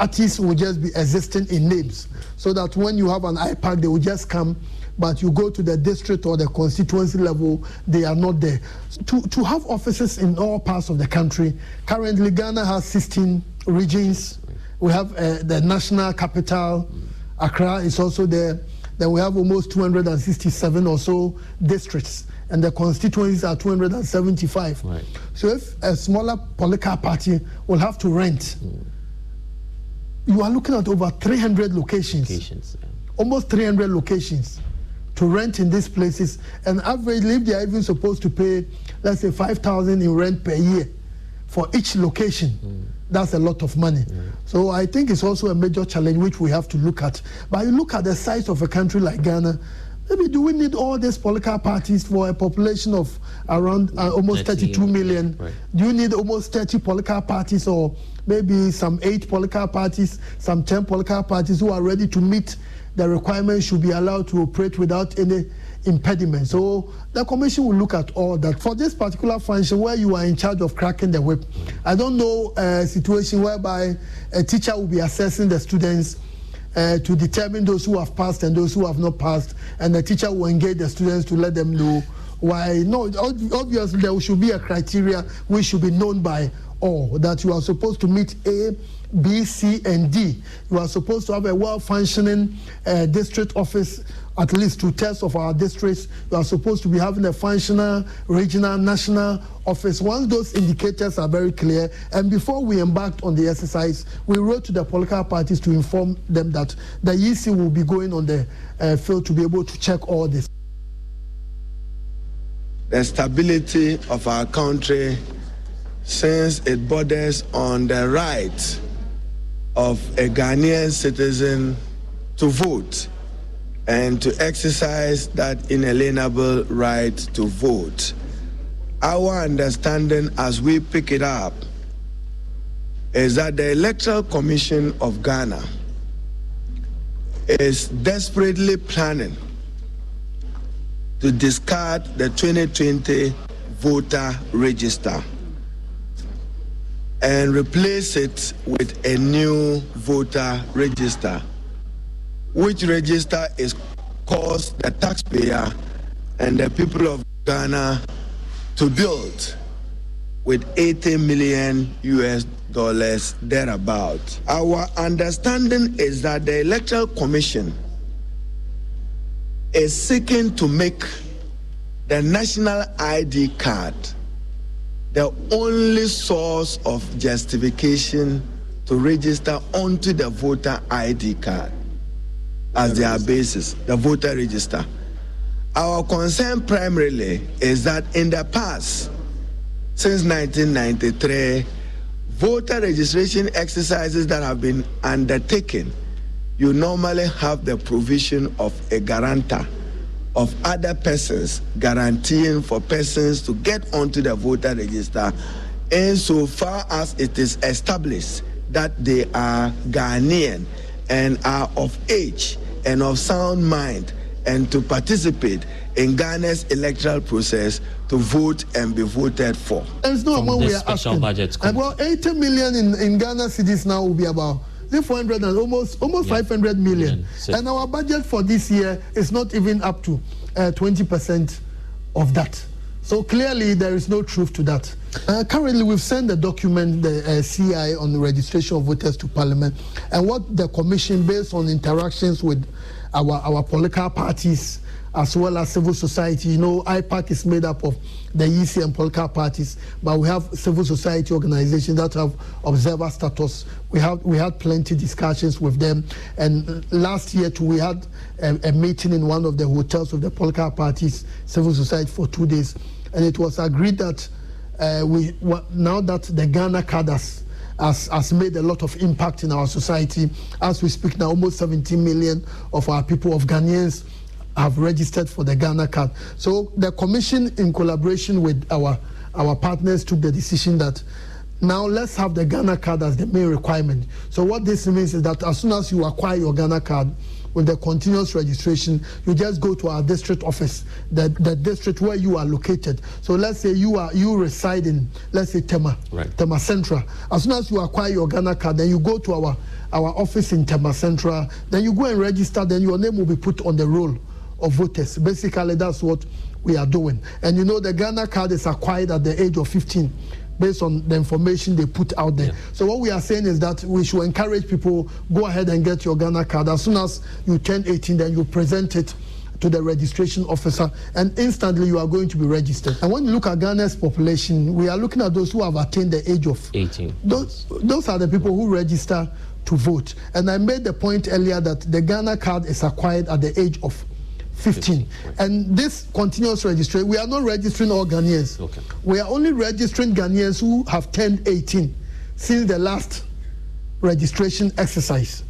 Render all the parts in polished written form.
parties will just be existing in names, so that when you have an IPAC, they will just come, but you go to the district or the constituency level, they are not there. To have offices in all parts of the country, currently Ghana has 16 regions. We have the national capital, Accra is also there. Then we have almost 267 or so districts, and the constituencies are 275. Right. So if a smaller political party will have to rent, you are looking at over 300 locations, almost 300 locations to rent in these places. And averagely, if they are even supposed to pay, let's say 5,000 in rent per year for each location, that's a lot of money. So I think it's also a major challenge which we have to look at. But you look at the size of a country like Ghana, maybe do we need all these political parties for a population of around almost 32 million? Right. Do you need almost 30 political parties, or maybe some 8 political parties, some 10 political parties who are ready to meet the requirements should be allowed to operate without any impediment? So the commission will look at all that. For this particular function where you are in charge of cracking the whip, I don't know a situation whereby a teacher will be assessing the students to determine those who have passed and those who have not passed, and the teacher will engage the students to let them know why. No, obviously there should be a criteria which should be known by all, that you are supposed to meet A, B, C, and D. You are supposed to have a well-functioning district office, at least 2/3 of our districts. You are supposed to be having a functional regional, national office. Once those indicators are very clear, and before we embarked on the exercise, we wrote to the political parties to inform them that the EC will be going on the field to be able to check all this. The stability of our country, since it borders on the right of a Ghanaian citizen to vote and to exercise that inalienable right to vote. Our understanding as we pick it up is that the Electoral Commission of Ghana is desperately planning to discard the 2020 voter register and replace it with a new voter register, which register is cost the taxpayer and the people of Ghana to build with $80 million thereabout. Our understanding is that the Electoral Commission is seeking to make the national ID card the only source of justification to register onto the voter ID card as their basis, the voter register. Our concern primarily is that in the past, since 1993, voter registration exercises that have been undertaken, you normally have the provision of a guarantor of other persons guaranteeing for persons to get onto the voter register insofar as it is established that they are Ghanaian and are of age and of sound mind and to participate in Ghana's electoral process to vote and be voted for. There's no amount we are asking. About 80 million in Ghana cities now will be about 400 and almost 500 million. And our budget for this year is not even up to 20% of that. So clearly there is no truth to that. Currently we've sent the document, the CI on the registration of voters to Parliament, and what the Commission, based on interactions with our political parties as well as civil society, you know, IPAC is made up of the EC and political parties, but we have civil society organizations that have observer status. We had plenty discussions with them, and last year too we had a meeting in one of the hotels of the political parties, civil society, for 2 days, and it was agreed that now that the Ghana card has made a lot of impact in our society, as we speak now, almost 17 million of our people, of Ghanaians, have registered for the Ghana card. So the Commission, in collaboration with our partners, took the decision that now let's have the Ghana card as the main requirement. So what this means is that as soon as you acquire your Ghana card, with the continuous registration, you just go to our district office, the district where you are located. So let's say you reside in, let's say Tema, right. Tema Central. As soon as you acquire your Ghana card, then you go to our office in Tema Central, then you go and register, then your name will be put on the roll of voters. Basically, that's what we are doing. And you know, the Ghana card is acquired at the age of 15 based on the information they put out there. Yeah. So what we are saying is that we should encourage people, go ahead and get your Ghana card. As soon as you turn 18, then you present it to the registration officer, and instantly you are going to be registered. And when you look at Ghana's population, we are looking at those who have attained the age of 18. Those are the people who register to vote. And I made the point earlier that the Ghana card is acquired at the age of 15. And this continuous registration, we are not registering all Ghanaians. Okay. We are only registering Ghanaians who have turned 18 since the last registration exercise.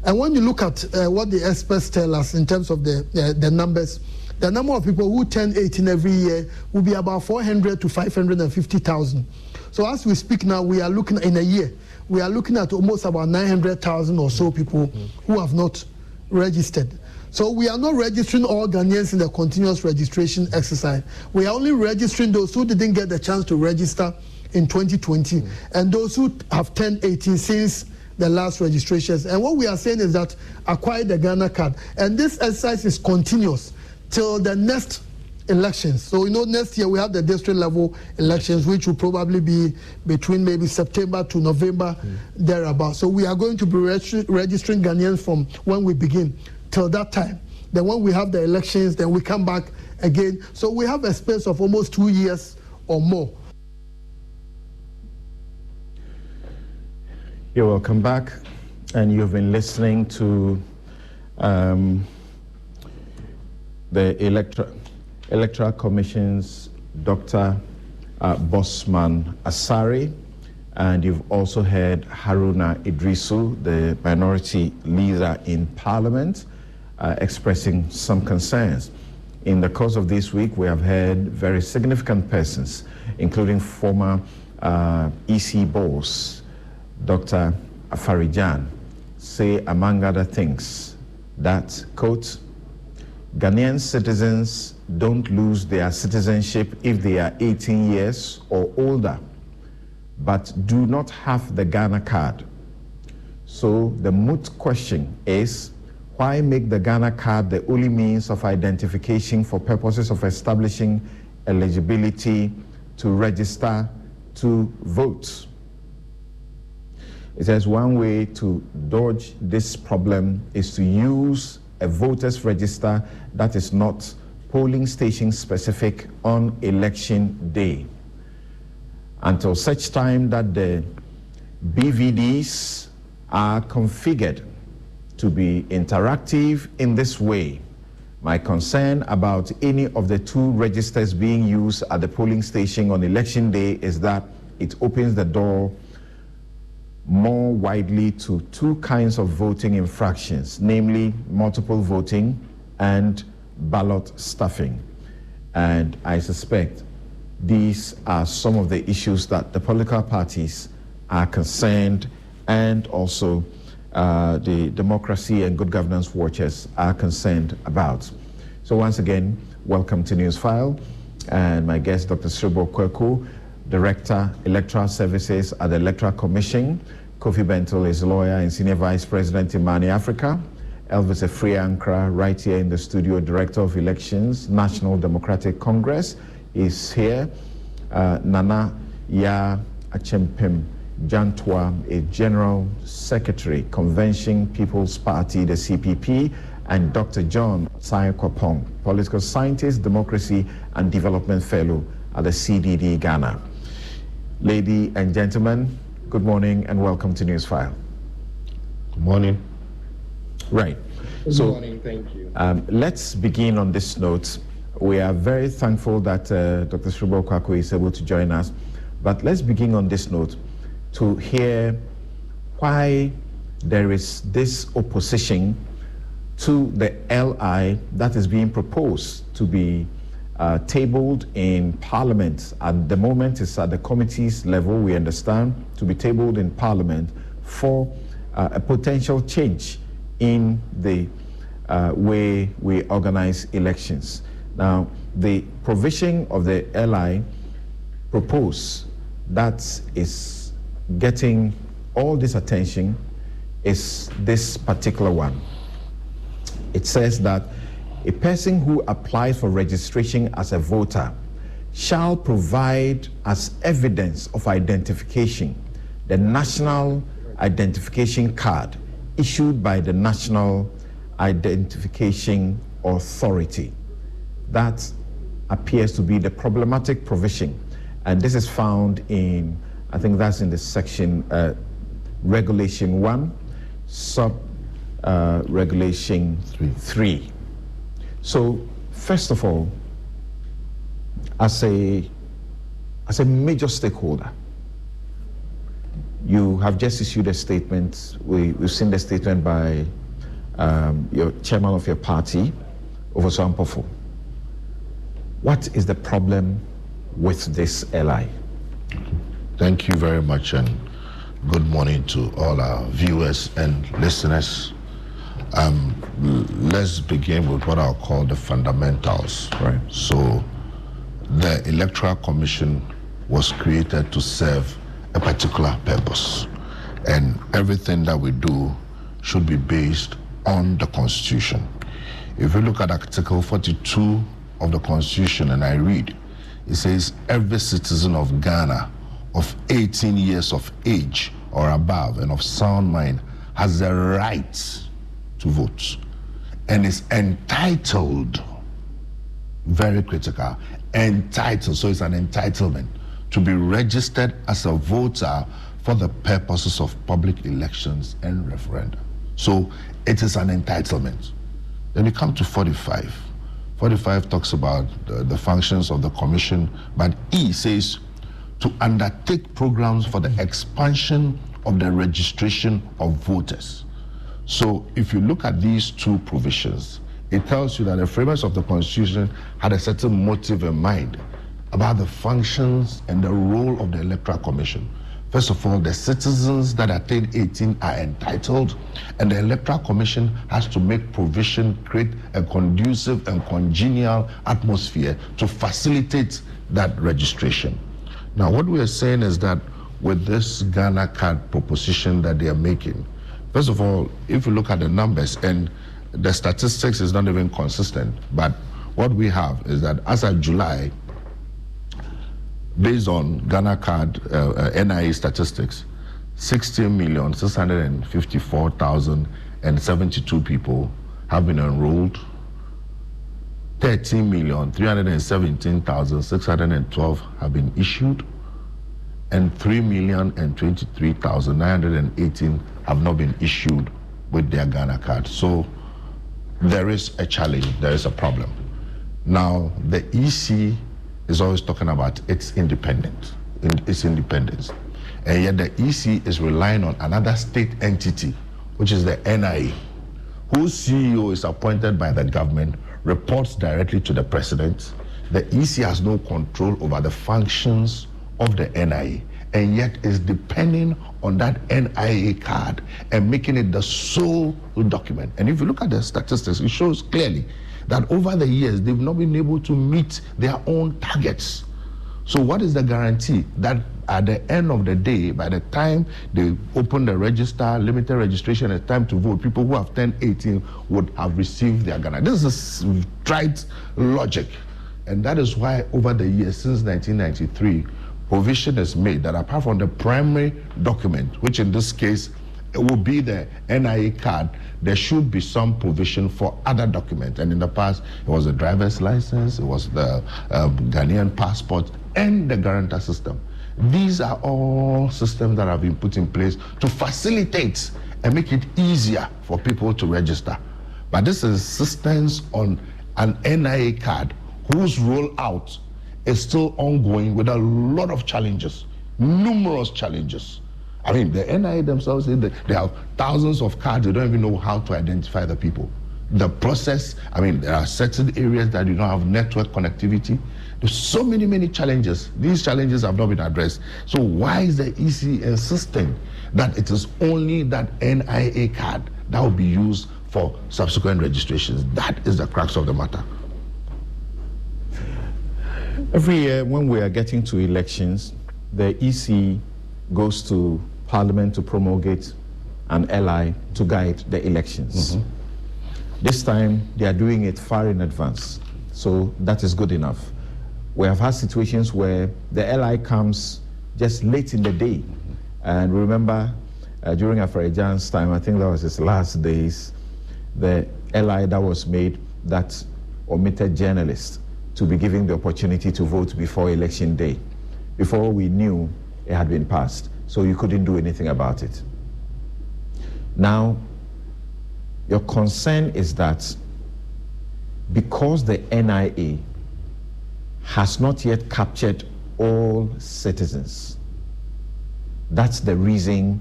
And when you look at what the experts tell us in terms of the numbers, the number of people who turn 18 every year will be about 400 to 550,000. So as we speak now, we are looking in a year, we are looking at almost about 900,000 or so people who have not registered. So we are not registering all Ghanaians in the continuous registration exercise. We are only registering those who didn't get the chance to register in 2020 and those who have turned 18 since the last registrations. And what we are saying is that acquire the Ghana card. And this exercise is continuous till the next elections. So, you know, next year we have the district level elections, which will probably be between maybe September to November, thereabout. So we are going to be registering Ghanaians from when we begin till that time. Then when we have the elections, then we come back again. So we have a space of almost 2 years or more. You're welcome back, and you've been listening to the Electoral Commission's Dr. Bosman Asare, and you've also heard Haruna Idrisu, the minority leader in Parliament, expressing some concerns. In the course of this week, we have heard very significant persons, including former EC boss, Dr. Afarijan, say, among other things, that, quote, Ghanaian citizens don't lose their citizenship if they are 18 years or older, but do not have the Ghana card. So the moot question is, why make the Ghana card the only means of identification for purposes of establishing eligibility to register to vote? It says one way to dodge this problem is to use a voters register that is not polling station specific on election day. Until such time that the BVDs are configured to be interactive in this way, my concern about any of the two registers being used at the polling station on election day is that it opens the door more widely to two kinds of voting infractions, namely multiple voting and ballot stuffing. And I suspect these are some of the issues that the political parties are concerned, and also the democracy and good governance watchers are concerned about. So once again, welcome to Newsfile, and my guest, Dr. Sribo Kweku, Director, Electoral Services at the Electoral Commission. Kofi Bentil is a lawyer and Senior Vice President in Mani Africa. Elvis Afriankra, right here in the studio, Director of Elections, National Democratic Congress, is here. Nana Ya Achempem Jantwa, a General Secretary, Convention People's Party, the CPP, and Dr. John Sai-Kwapong, Political Scientist, Democracy and Development Fellow at the CDD Ghana. Ladies and gentlemen, good morning and welcome to Newsfile. Good morning. Right. Good morning, thank you. Let's begin on this note. We are very thankful that Dr. Sribo Kweku is able to join us. But let's begin on this note to hear why there is this opposition to the LI that is being proposed to be tabled in Parliament. At the moment, it's at the committee's level, we understand, to be tabled in Parliament for a potential change in the way we organize elections. Now, the provision of the LI proposed that is getting all this attention is this particular one. It says that a person who applies for registration as a voter shall provide as evidence of identification the national identification card issued by the National Identification Authority. That appears to be the problematic provision, and this is found in, I think that's in the section Regulation 1, Regulation 3. So, first of all, as a major stakeholder, you have just issued a statement. We've seen the statement by your chairman of your party, Ofosu Ampofo. What is the problem with this LI? Thank you very much, and good morning to all our viewers and listeners. Let's begin with what I'll call the fundamentals. Right. So, the Electoral Commission was created to serve a particular purpose, and everything that we do should be based on the Constitution. If you look at Article 42 of the Constitution, and I read, it says every citizen of Ghana of 18 years of age or above and of sound mind has the right to vote and is entitled, very critical, entitled, so it's an entitlement, to be registered as a voter for the purposes of public elections and referenda. So it is an entitlement. Then you come to 45. 45 talks about the functions of the commission, but E says to undertake programs for the expansion of the registration of voters. So if you look at these two provisions, it tells you that the framers of the Constitution had a certain motive in mind about the functions and the role of the Electoral Commission. First of all, the citizens that attain 18 are entitled, and the Electoral Commission has to make provision, create a conducive and congenial atmosphere to facilitate that registration. Now, what we are saying is that with this Ghana card proposition that they are making, first of all, if you look at the numbers, and the statistics is not even consistent, but what we have is that as of July, based on Ghana card NIA statistics, 16,654,072 people have been enrolled, 13,317,612 have been issued, and 3,023,918 have not been issued with their Ghana card. So there is a challenge, there is a problem. Now, the EC is always talking about its independence, and yet the EC is relying on another state entity, which is the NIA, whose CEO is appointed by the government, reports directly to the president. The EC has no control over the functions of the NIA, and yet is depending on that NIA card and making it the sole document. And if you look at the statistics, it shows clearly that over the years, they've not been able to meet their own targets. So what is the guarantee that at the end of the day, by the time they open the register, limited registration, it's time to vote, people who have turned 18 would have received their Ghana? This is trite logic. And that is why over the years, since 1993, provision is made that apart from the primary document, which in this case, it will be the NIA card, there should be some provision for other documents. And in the past, it was the driver's license, it was the Ghanaian passport, and the guarantor system. These are all systems that have been put in place to facilitate and make it easier for people to register. But this is assistance on an NIA card whose rollout is still ongoing with a lot of challenges, numerous challenges. I mean, the NIA themselves say that they have thousands of cards, they don't even know how to identify the people. The process, I mean, there are certain areas that you don't have network connectivity. There's so many challenges. These challenges have not been addressed. So why is the EC insisting that it is only that NIA card that will be used for subsequent registrations. That is the crux of the matter. Every year when we are getting to elections, the EC goes to Parliament to promulgate an LI to guide the elections. This time, they are doing it far in advance, so that is good enough. We have had situations where the LI comes just late in the day. And remember, during Afarajan's time, I think that was his last days, the LI that was made that omitted journalists to be given the opportunity to vote before election day. Before we knew it had been passed, so you couldn't do anything about it. Now, your concern is that because the NIA has not yet captured all citizens, that's the reason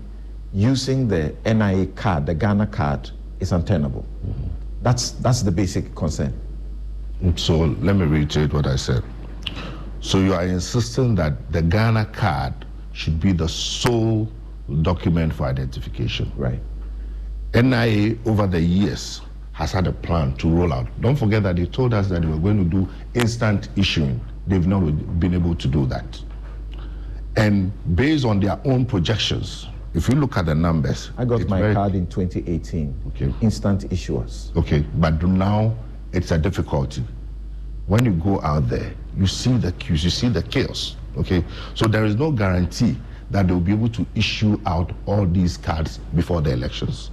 using the NIA card, the Ghana card, is untenable. That's the basic concern. So let me reiterate what I said. So you are insisting that the Ghana card should be the sole document for identification. Right. NIA over the years has had a plan to roll out. Don't forget that they told us that they were going to do instant issuing. They've not been able to do that. And based on their own projections, if you look at the numbers... I got my card in 2018, okay. Instant issuers. Okay, but now it's a difficulty. When you go out there, you see the queues, you see the chaos, okay? So there is no guarantee that they'll be able to issue out all these cards before the elections.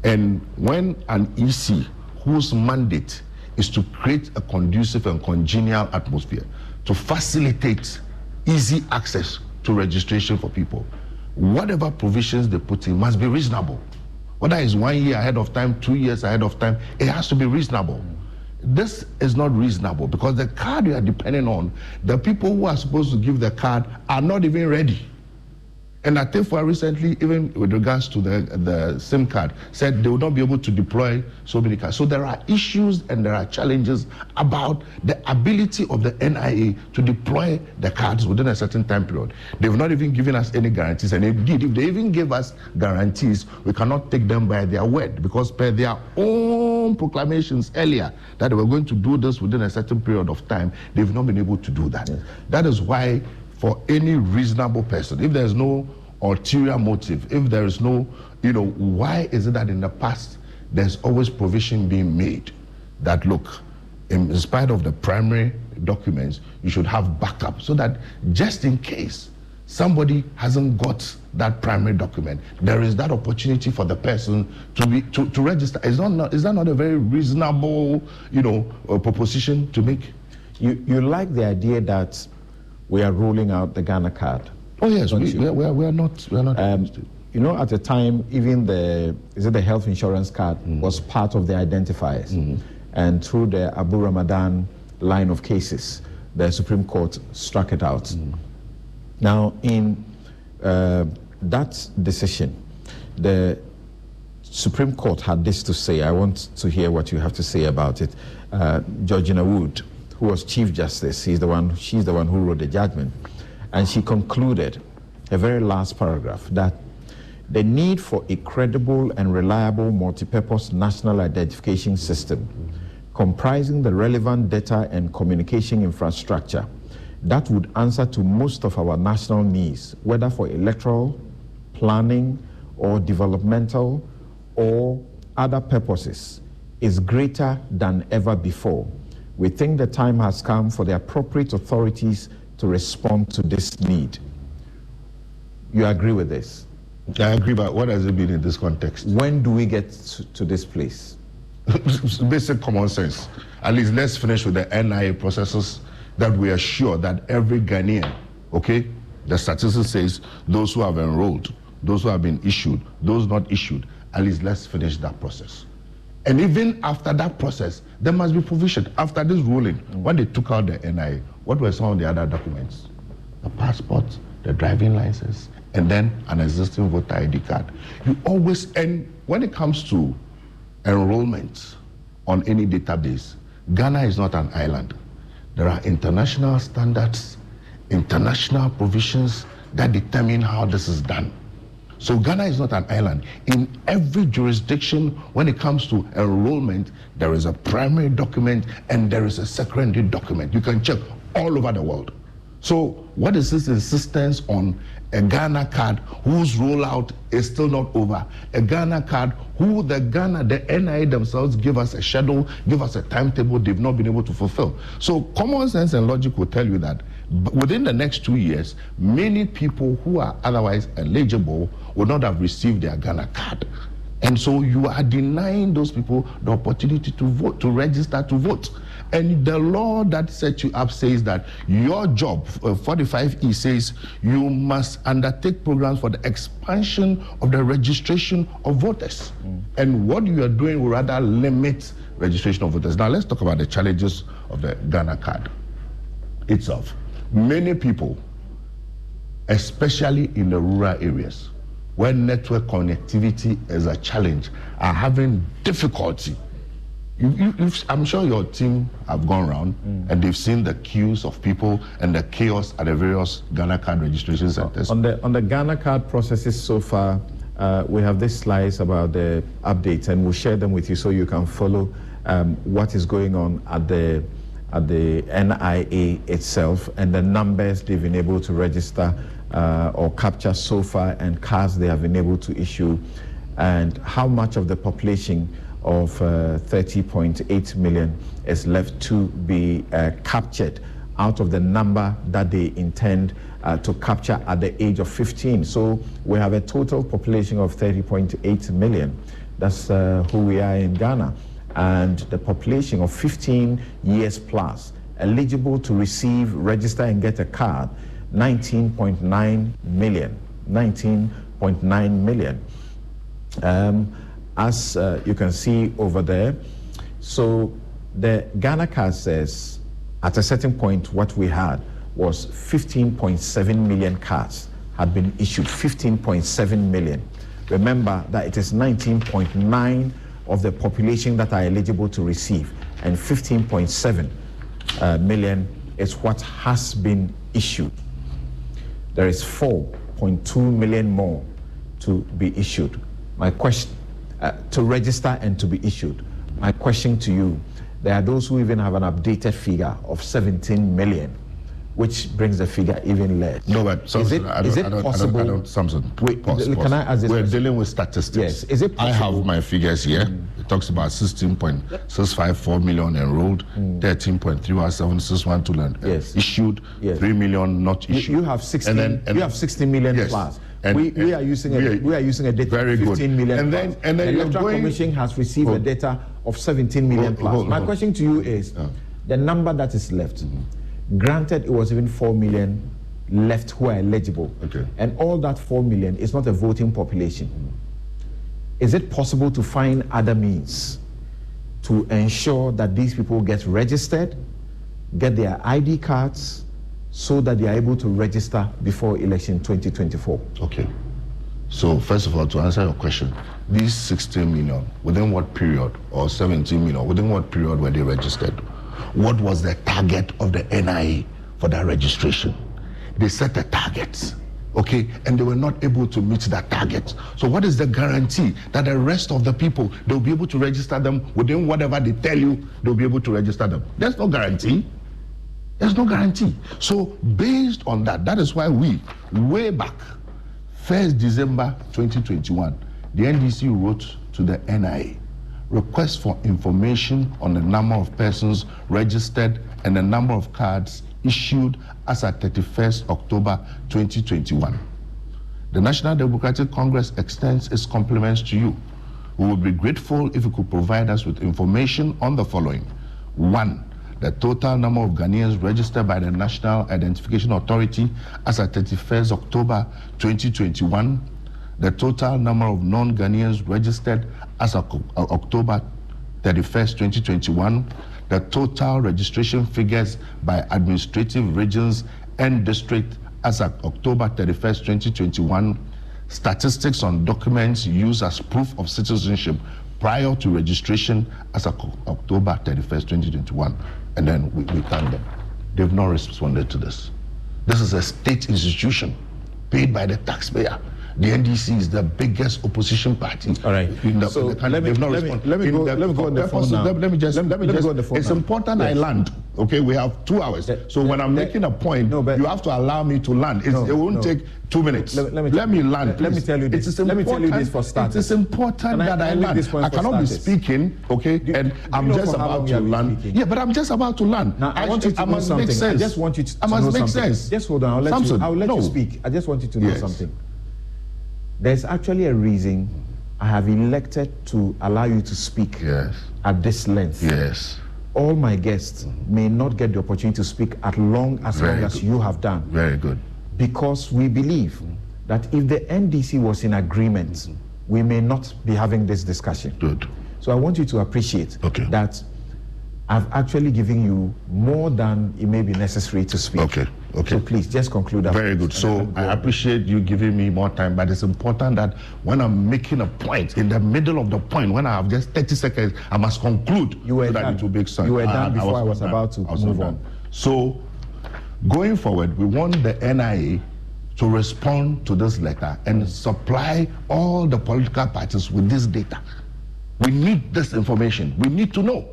And when an EC whose mandate is to create a conducive and congenial atmosphere to facilitate easy access to registration for people, whatever provisions they put in must be reasonable. Whether it's 1 year ahead of time, 2 years ahead of time, it has to be reasonable. This is not reasonable because the card you are depending on, the people who are supposed to give the card are not even ready. And I think for recently, even with regards to the SIM card, said they will not be able to deploy so many cards. So there are issues and there are challenges about the ability of the NIA to deploy the cards within a certain time period. They've not even given us any guarantees. And indeed, if they even gave us guarantees, we cannot take them by their word because per their own proclamations earlier that they were going to do this within a certain period of time, they've not been able to do that. Yes. That is why for any reasonable person, if there's no ulterior motive, if there is no, why is it that in the past there's always provision being made that, look, in spite of the primary documents, you should have backup so that just in case somebody hasn't got that primary document, there is that opportunity for the person to register. Is that not a very reasonable, proposition to make? You like the idea that we are rolling out the Ghana card? Oh yes, we are not. At the time, even the health insurance card was part of the identifiers, and through the Abu Ramadan line of cases, the Supreme Court struck it out. Now, in that decision, the Supreme Court had this to say. I want to hear what you have to say about it. Georgina Wood, who was Chief Justice, she's the one who wrote the judgment. And she concluded, a very last paragraph, that the need for a credible and reliable multipurpose national identification system comprising the relevant data and communication infrastructure that would answer to most of our national needs, whether for electoral, planning, or developmental, or other purposes, is greater than ever before. We think the time has come for the appropriate authorities to respond to this need. You agree with this? I agree, but what has it been in this context? When do we get to this place? Basic common sense. At least let's finish with the NIA processes that we are sure that every Ghanaian, okay, the statistics says those who have enrolled, those who have been issued, those not issued, at least let's finish that process. And even after that process, there must be provision. After this ruling, when they took out the NIA, what were some of the other documents? The passport, the driving license, and then an existing voter ID card. You always, and when it comes to enrollment on any database, Ghana is not an island. There are international standards, international provisions that determine how this is done. So Ghana is not an island. In every jurisdiction, when it comes to enrollment, there is a primary document and there is a secondary document. You can check all over the world. So what is this insistence on a Ghana card whose rollout is still not over? A Ghana card who the NIA themselves give us a schedule, give us a timetable they've not been able to fulfill. So common sense and logic will tell you that within the next 2 years, many people who are otherwise eligible will not have received their Ghana card. And so you are denying those people the opportunity to vote, to register to vote. And the law that sets you up says that your job, 45E says, you must undertake programs for the expansion of the registration of voters. And what you are doing will rather limit registration of voters. Now let's talk about the challenges of the Ghana card itself. Many people, especially in the rural areas, where network connectivity is a challenge, are having difficulty. I'm sure your team have gone around and they've seen the queues of people and the chaos at the various Ghana card registration centers. On the Ghana card processes so far, we have these slides about the updates, and we'll share them with you so you can follow what is going on at the NIA itself and the numbers they've been able to register or capture so far, and cards they have been able to issue, and how much of the population of 30.8 million is left to be captured out of the number that they intend to capture at the age of 15. So we have a total population of 30.8 million. That's who we are in Ghana. And the population of 15 years plus eligible to receive, register and get a card, 19.9 million. 19.9 million. As you can see over there. So the Ghana card says at a certain point what we had was 15.7 million cards had been issued, 15.7 million. Remember that it is 19.9 of the population that are eligible to receive, and 15.7 million is what has been issued. There is 4.2 million more to be issued. My question, to register and to be issued. My question to you, there are those who even have an updated figure of 17 million, which brings the figure even less. No, but Samson, is it possible? Samson, pause. Can I ask this We're question? dealing with statistics. Yes, is it possible? I have my figures here. It talks about 16.654 million enrolled, 13.317612 issued, 3 million not issued. You have 16. You have 60 million yes. plus. We are using a data very of 15 good. million And plus. then the Electoral Commission has received a data of 17 million plus. My question to you is, the number that is left, granted it was even 4 million left who are eligible, and all that 4 million is not a voting population. Is it possible to find other means to ensure that these people get registered, get their ID cards, so that they are able to register before election 2024? Okay. So first of all, to answer your question, these 16 million, within what period, or 17 million, within what period were they registered? What was the target of the NIA for that registration? They set a target, okay, and they were not able to meet that target. So what is the guarantee that the rest of the people, they'll be able to register them within whatever they tell you, they'll be able to register them? There's no guarantee. There's no guarantee. So based on that, that is why we, way back, 1st December 2021, the NDC wrote to the NIA, request for information on the number of persons registered and the number of cards issued as at 31st October 2021. The National Democratic Congress extends its compliments to you. We would be grateful if you could provide us with information on the following. 1, the total number of Ghanaians registered by the National Identification Authority as at 31st October 2021, the total number of non-Ghanaians registered as of October 31st, 2021, the total registration figures by administrative regions and district as of October 31st, 2021, statistics on documents used as proof of citizenship prior to registration as of October 31st, 2021. And then we thank them. They've not responded to this. This is a state institution paid by the taxpayer. The NDC is the biggest opposition party. All right. So let me go on the phone now. Let me just go on the phone. It's important I land. Okay, we have 2 hours. So when I'm making a point, you have to allow me to land. It won't take 2 minutes. Let me land. Let me tell you this. Let me tell you this for starters. It is important that I land. I cannot be speaking, okay, and I'm just about to land. Yeah, but I'm just about to land. Now, I want you to know something. I just want you to know something. Just hold on. I'll let you speak. I just want you to know something. There's actually a reason I have elected to allow you to speak at this length. Yes. All my guests may not get the opportunity to speak as long as you have done. Very good. Because we believe that if the NDC was in agreement, we may not be having this discussion. Good. So I want you to appreciate that I've actually given you more than it may be necessary to speak. Okay. So please, just conclude that. Very good. So I appreciate you giving me more time, but it's important that when I'm making a point, in the middle of the point, when I have just 30 seconds, I must conclude so that it will make sense. You were done before I was about to move on. So going forward, we want the NIA to respond to this letter and supply all the political parties with this data. We need this information. We need to know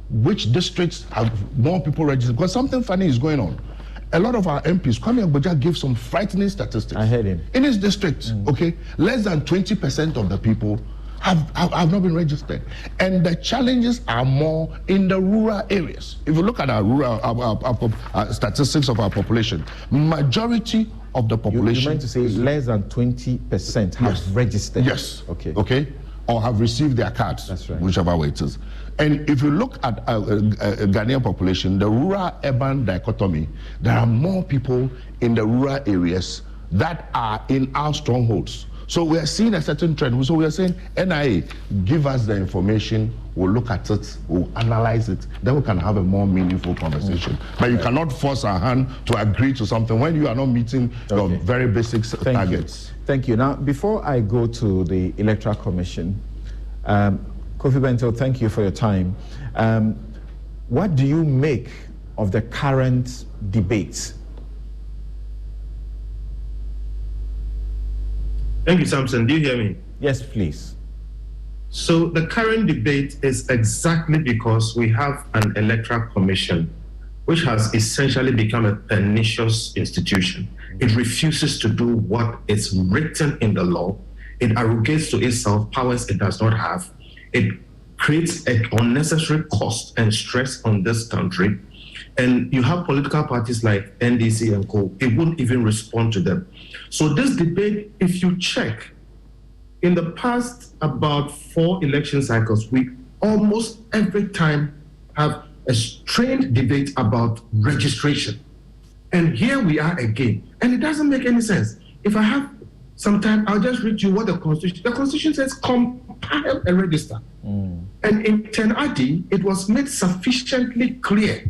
which districts have more people registered, because something funny is going on. A lot of our MPs, Kwame Agboja gave some frightening statistics. I heard him. In his district, okay, less than 20% of the people have not been registered. And the challenges are more in the rural areas. If you look at our rural statistics of our population, majority of the population... You meant to say less than 20% have registered? Yes. Okay. Or have received their cards, that's right, whichever way it is. And if you look at Ghanaian population, the rural-urban dichotomy, there are more people in the rural areas that are in our strongholds. So we are seeing a certain trend. So we are saying, NIA, give us the information, we'll look at it, we'll analyze it, then we can have a more meaningful conversation. But you cannot force our hand to agree to something when you are not meeting your very basic targets. Thank you. Now, before I go to the Electoral Commission, Kofi Bento, thank you for your time. What do you make of the current debate? Thank you, Samson. Do you hear me? Yes, please. So the current debate is exactly because we have an electoral commission which has essentially become a pernicious institution. It refuses to do what is written in the law. It arrogates to itself powers it does not have. It creates an unnecessary cost and stress on this country. And you have political parties like NDC and co, it won't even respond to them. So this debate, if you check, in the past about 4 election cycles, we almost every time have a strained debate about registration. And here we are again. And it doesn't make any sense. If I have some time, I'll just read you what the Constitution says, compile a register. And in 10AD, it was made sufficiently clear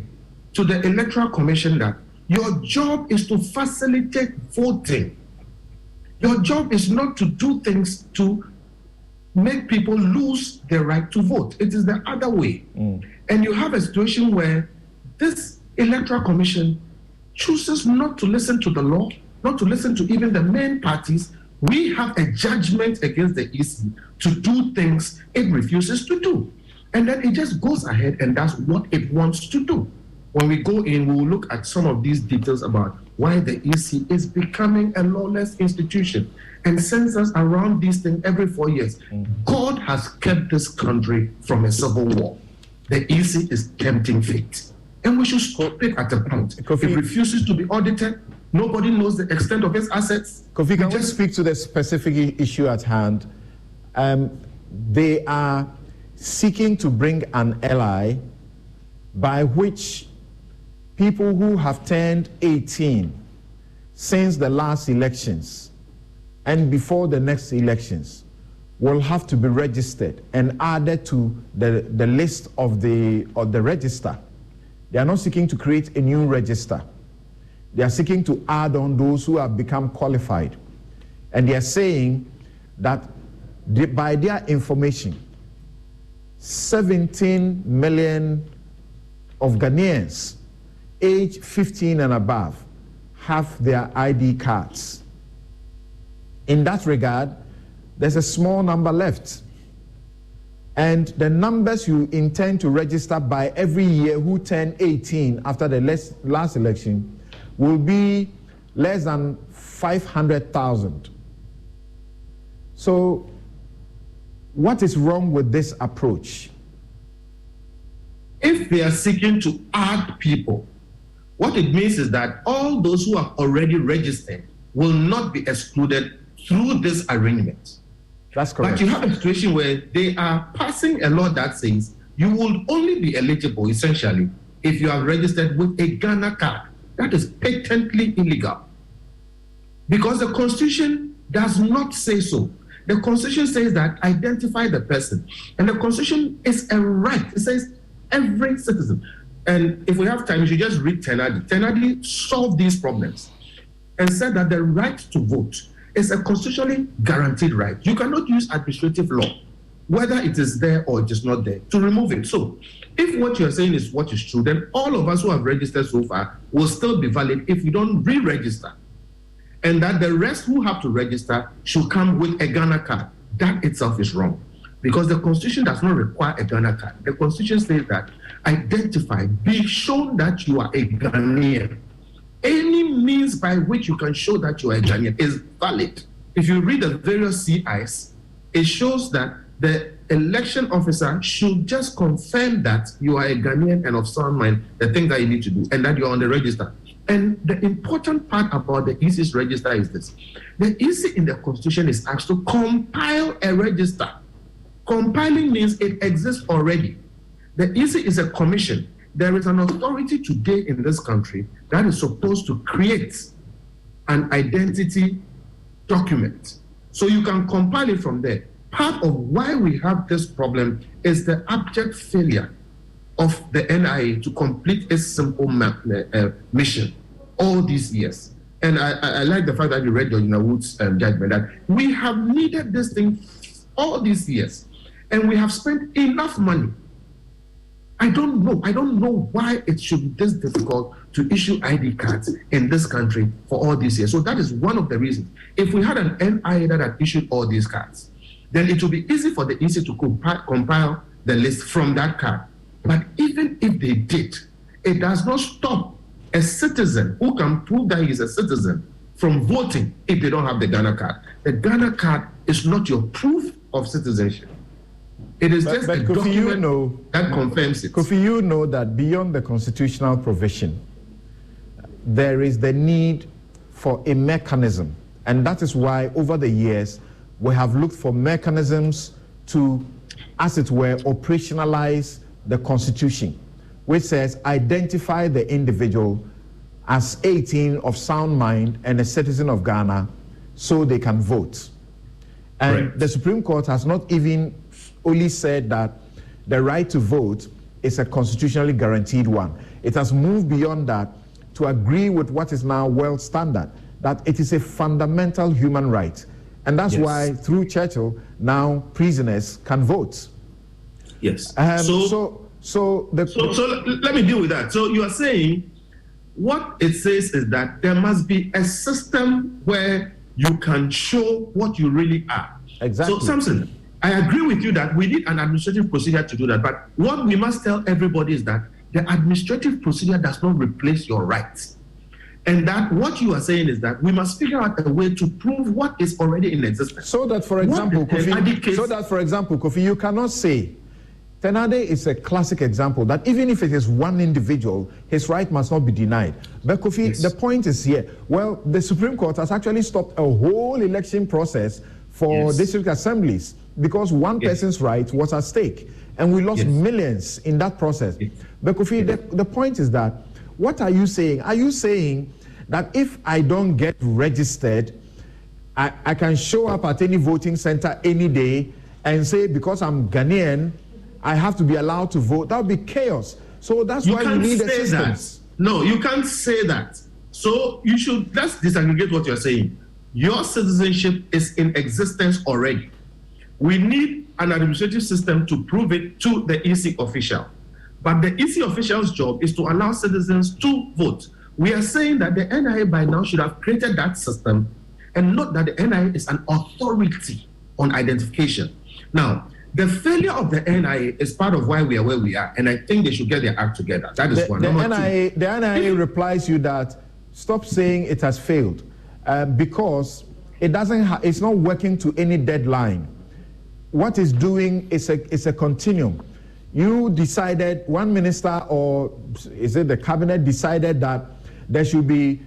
to the Electoral Commission that your job is to facilitate voting. Your job is not to do things to make people lose their right to vote. It is the other way. And you have a situation where this Electoral Commission chooses not to listen to the law, not to listen to even the main parties. We have a judgment against the EC to do things it refuses to do. And then it just goes ahead and does what it wants to do. When we go in, we will look at some of these details about why the EC is becoming a lawless institution and sends us around these things every 4 years. God has kept this country from a civil war. The EC is tempting fate. And we should stop it at a point. If it refuses to be audited, nobody knows the extent of its assets. Kofi, can we speak to the specific issue at hand? They are seeking to bring an ally by which people who have turned 18 since the last elections and before the next elections will have to be registered and added to the list of the register. They are not seeking to create a new register. They are seeking to add on those who have become qualified. And they are saying that by their information, 17 million of Ghanaians aged 15 and above have their ID cards in that regard, there's a small number left. And the numbers you intend to register by every year who turn 18 after the last election will be less than 500,000. So what is wrong with this approach? If they are seeking to add people, what it means is that all those who have already registered will not be excluded through this arrangement. That's correct. But you have a situation where they are passing a law that says you will only be eligible, essentially, if you are registered with a Ghana card. That is patently illegal. Because the Constitution does not say so. The Constitution says that identify the person. And the Constitution is a right. It says every citizen. And if we have time, you should just read Tenadi. Tenadi solved these problems and said that the right to vote is a constitutionally guaranteed right. You cannot use administrative law, whether it is there or it is not there, to remove it. So if what you're saying is what is true, then all of us who have registered so far will still be valid if we don't re-register. And that the rest who have to register should come with a Ghana card. That itself is wrong. Because the Constitution does not require a Ghana card. The Constitution says that identify, be shown that you are a Ghanaian. Any means by which you can show that you are a Ghanaian is valid. If you read the various CIs, it shows that the election officer should just confirm that you are a Ghanaian and of sound mind, the thing that you need to do, and that you are on the register. And the important part about the EC's register is this. The EC in the Constitution is asked to compile a register. Compiling means it exists already. The EC is a commission. There is an authority today in this country that is supposed to create an identity document. So you can compile it from there. Part of why we have this problem is the abject failure of the NIA to complete its simple mission all these years. And I like the fact that you read Dr. Wood's judgment that we have needed this thing all these years and we have spent enough money. I don't know why it should be this difficult to issue ID cards in this country for all these years. So that is one of the reasons. If we had an NIA that had issued all these cards, then it would be easy for the EC to compile the list from that card. But even if they did, it does not stop a citizen who can prove that he is a citizen from voting if they don't have the Ghana card. The Ghana card is not your proof of citizenship. It is just a document that confirms it. Kofi, you know that beyond the constitutional provision, there is the need for a mechanism. And that is why over the years, we have looked for mechanisms to, as it were, operationalize the Constitution, which says identify the individual as 18 of sound mind and a citizen of Ghana so they can vote. And the Supreme Court has not even only said that the right to vote is a constitutionally guaranteed one. It has moved beyond that to agree with what is now world standard, that it is a fundamental human right. And that's why through Churchill, now prisoners can vote. Yes. So let me deal with that. So you are saying what it says is that there must be a system where you can show what you really are. Exactly. So Samson, I agree with you that we need an administrative procedure to do that. But what we must tell everybody is that the administrative procedure does not replace your rights. And that what you are saying is that we must figure out a way to prove what is already in existence. So that, for example, Kofi, you cannot say, Tenade is a classic example that even if it is one individual, his right must not be denied. But Kofi, the point is here. Well, the Supreme Court has actually stopped a whole election process for district assemblies because one person's right was at stake. And we lost millions in that process. But Kofi, the point is that, what are you saying? Are you saying that if I don't get registered, I can show up at any voting center any day and say, because I'm Ghanaian, I have to be allowed to vote? That would be chaos. So that's why we need a system. No, you can't say that. So you should, let's disaggregate what you're saying. Your citizenship is in existence already. We need an administrative system to prove it to the EC official. But the EC official's job is to allow citizens to vote. We are saying that the NIA by now should have created that system And note that the NIA is an authority on identification. Now, the failure of the NIA is part of why we are where we are, and I think they should get their act together. That is one. The NIA replies you that stop saying it has failed because it doesn't. It's not working to any deadline. What it's doing is a continuum. You decided, one minister, or is it the cabinet, decided that there should be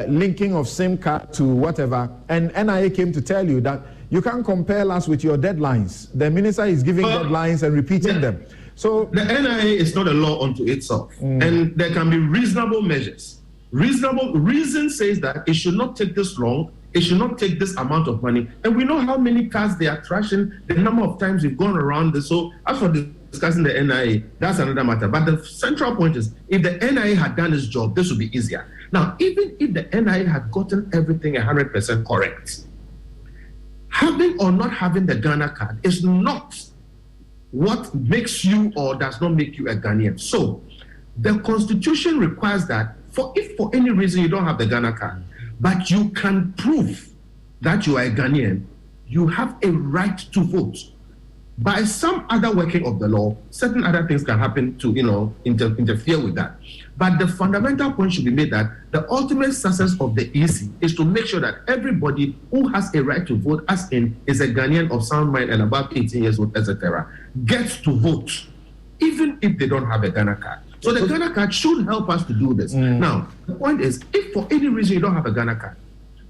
linking of SIM card to whatever, and NIA came to tell you that you can't compare us with your deadlines. The minister is giving deadlines and repeating them. So the NIA is not a law unto itself, and there can be reasonable measures. Reason says that it should not take this long. It should not take this amount of money. And we know how many cars they are trashing, the number of times we've gone around this. So as for discussing the NIA, that's another matter. But the central point is, if the NIA had done its job, this would be easier. Now, even if the NIA had gotten everything 100% correct, having or not having the Ghana card is not what makes you or does not make you a Ghanaian. So the Constitution requires that if for any reason you don't have the Ghana card, but you can prove that you are a Ghanaian, you have a right to vote. By some other working of the law, certain other things can happen to, interfere with that. But the fundamental point should be made that the ultimate success of the EC is to make sure that everybody who has a right to vote, as in is a Ghanaian of sound mind and above 18 years old, etc., gets to vote, even if they don't have a Ghana card. So the Ghana card should help us to do this. Now, the point is, if for any reason you don't have a Ghana card,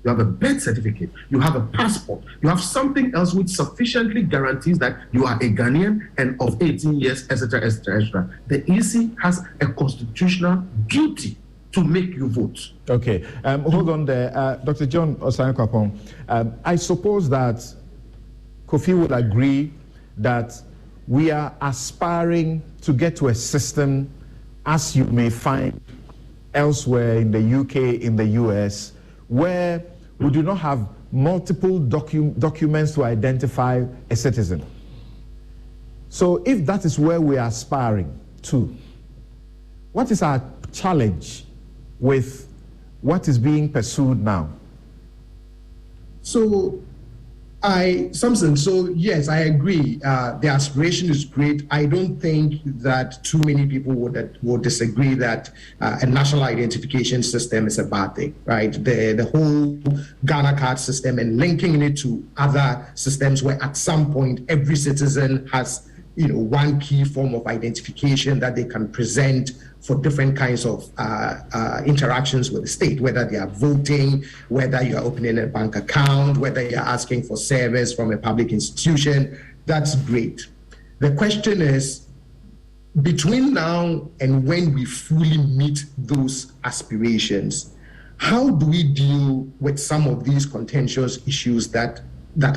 you have a birth certificate, you have a passport, you have something else which sufficiently guarantees that you are a Ghanaian and of 18 years, etc., etc., etc., the EC has a constitutional duty to make you vote. Okay, hold on there. Dr. John Osayi-Kwapong, I suppose that Kofi would agree that we are aspiring to get to a system, as you may find elsewhere in the UK, in the US, where we do not have multiple documents to identify a citizen. So if that is where we are aspiring to, what is our challenge with what is being pursued now? So yes, I agree. The aspiration is great. I don't think that too many people would disagree that a national identification system is a bad thing, right? The whole Ghana card system and linking it to other systems where at some point every citizen has one key form of identification that they can present for different kinds of interactions with the state, whether they are voting, whether you are opening a bank account, whether you're asking for service from a public institution. That's great. The question is, between now and when we fully meet those aspirations, how do we deal with some of these contentious issues that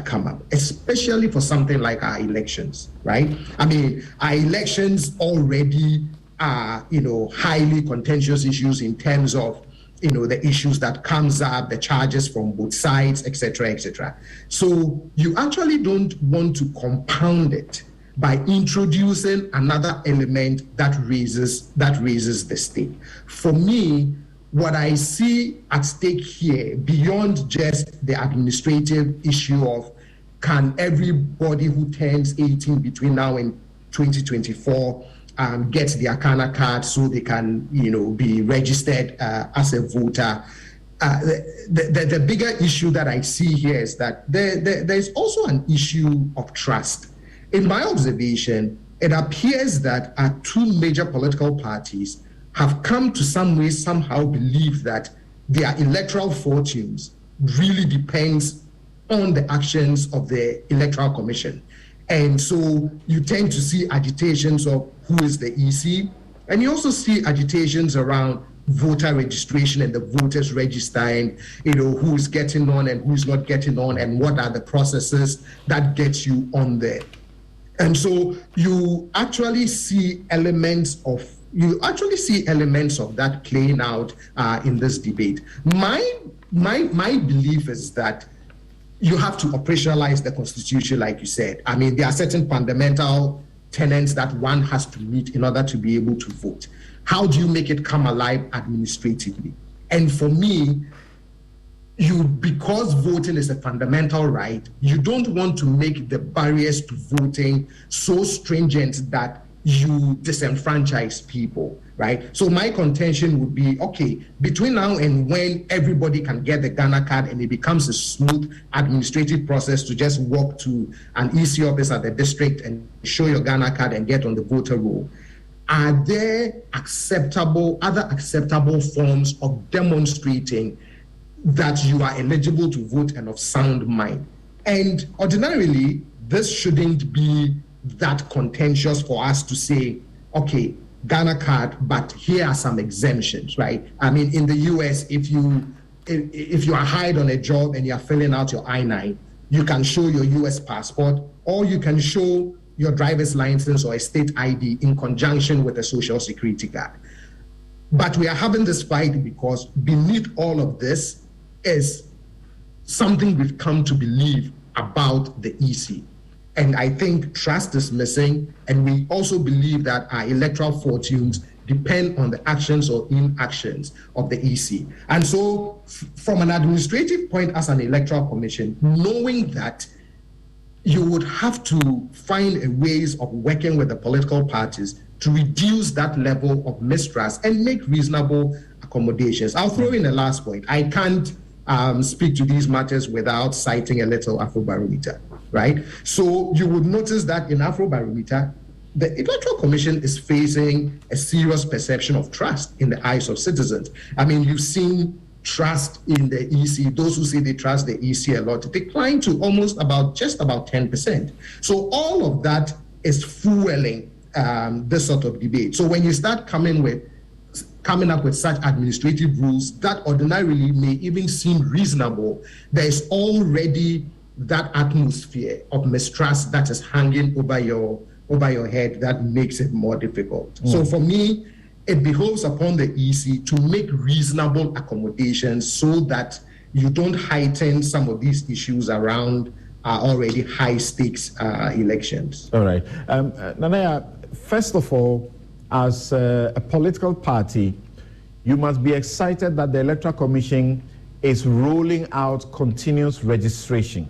come up, especially for something like our elections, right? I mean, our elections already are, highly contentious issues in terms of, the issues that comes up, the charges from both sides, et cetera, et cetera. So you actually don't want to compound it by introducing another element that raises the stake. For me, what I see at stake here, beyond just the administrative issue of can everybody who turns 18 between now and 2024 get their Ghana card so they can, be registered as a voter. The bigger issue that I see here is that there's also an issue of trust. In my observation, it appears that our two major political parties have come to somehow believe that their electoral fortunes really depends on the actions of the Electoral Commission. And so you tend to see agitations of who is the EC, and you also see agitations around voter registration and the voters registering, who is getting on and who's not getting on, and what are the processes that get you on there. And so you actually see elements of that playing out in this debate. My belief is that you have to operationalize the Constitution, like you said. I mean, there are certain fundamental tenets that one has to meet in order to be able to vote. How do you make it come alive administratively? And for me, because voting is a fundamental right, you don't want to make the barriers to voting so stringent that you disenfranchise people, right? So my contention would be, okay, between now and when everybody can get the Ghana card and it becomes a smooth administrative process to just walk to an EC office at the district and show your Ghana card and get on the voter roll, are there other acceptable forms of demonstrating that you are eligible to vote and of sound mind? And ordinarily, this shouldn't be that contentious for us to say, okay, Ghana card, but here are some exemptions, right? I mean, in the US, if you are hired on a job and you are filling out your I-9, you can show your US passport, or you can show your driver's license or a state ID in conjunction with a social security card. But we are having this fight because beneath all of this is something we've come to believe about the EC. And I think trust is missing. And we also believe that our electoral fortunes depend on the actions or inactions of the EC. And so from an administrative point as an electoral commission, knowing that you would have to find ways of working with the political parties to reduce that level of mistrust and make reasonable accommodations. I'll throw in a last point. I can't speak to these matters without citing a little Afrobarometer, right? So you would notice that in Afrobarometer, the Electoral Commission is facing a serious perception of trust in the eyes of citizens. I mean, you've seen trust in the EC, those who say they trust the EC a lot, decline to just about 10%. So all of that is fueling this sort of debate. So when you start coming up with such administrative rules that ordinarily may even seem reasonable, there is already that atmosphere of mistrust that is hanging over your head that makes it more difficult. So for me, it behoves upon the EC to make reasonable accommodations so that you don't heighten some of these issues around already high stakes elections. All right. Nanaya, first of all, as a political party, you must be excited that the Electoral Commission is rolling out continuous registration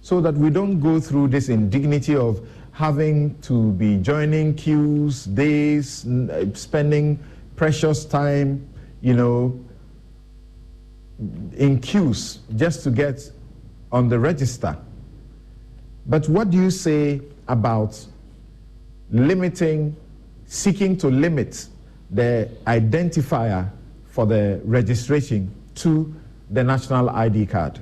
so that we don't go through this indignity of having to be joining queues, days, spending precious time, in queues just to get on the register. But what do you say about seeking to limit the identifier for the registration to the national ID card?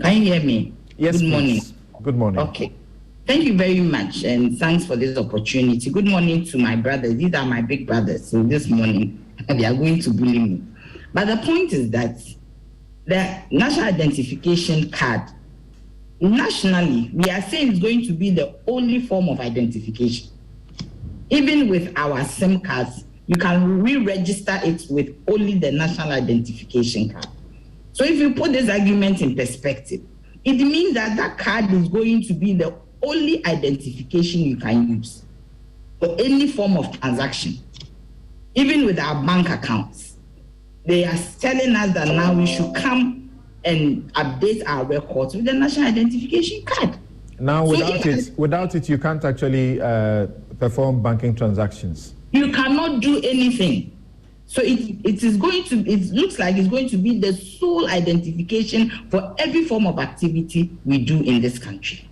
Can you hear me? Yes, Good morning. please. Good morning. Okay. Thank you very much, and thanks for this opportunity. Good morning to my brothers. These are my big brothers. So this morning, they are going to bully me. But the point is that the national identification card, nationally, we are saying it's going to be the only form of identification. Even with our SIM cards, you can re-register it with only the national identification card. So if you put this argument in perspective, it means that that card is going to be the only identification you can use for any form of transaction. Even with our bank accounts, they are telling us that now we should come and update our records with the national identification card. Now, without it, you can't actually perform banking transactions. You cannot do anything. So it looks like it's going to be the sole identification for every form of activity we do in this country.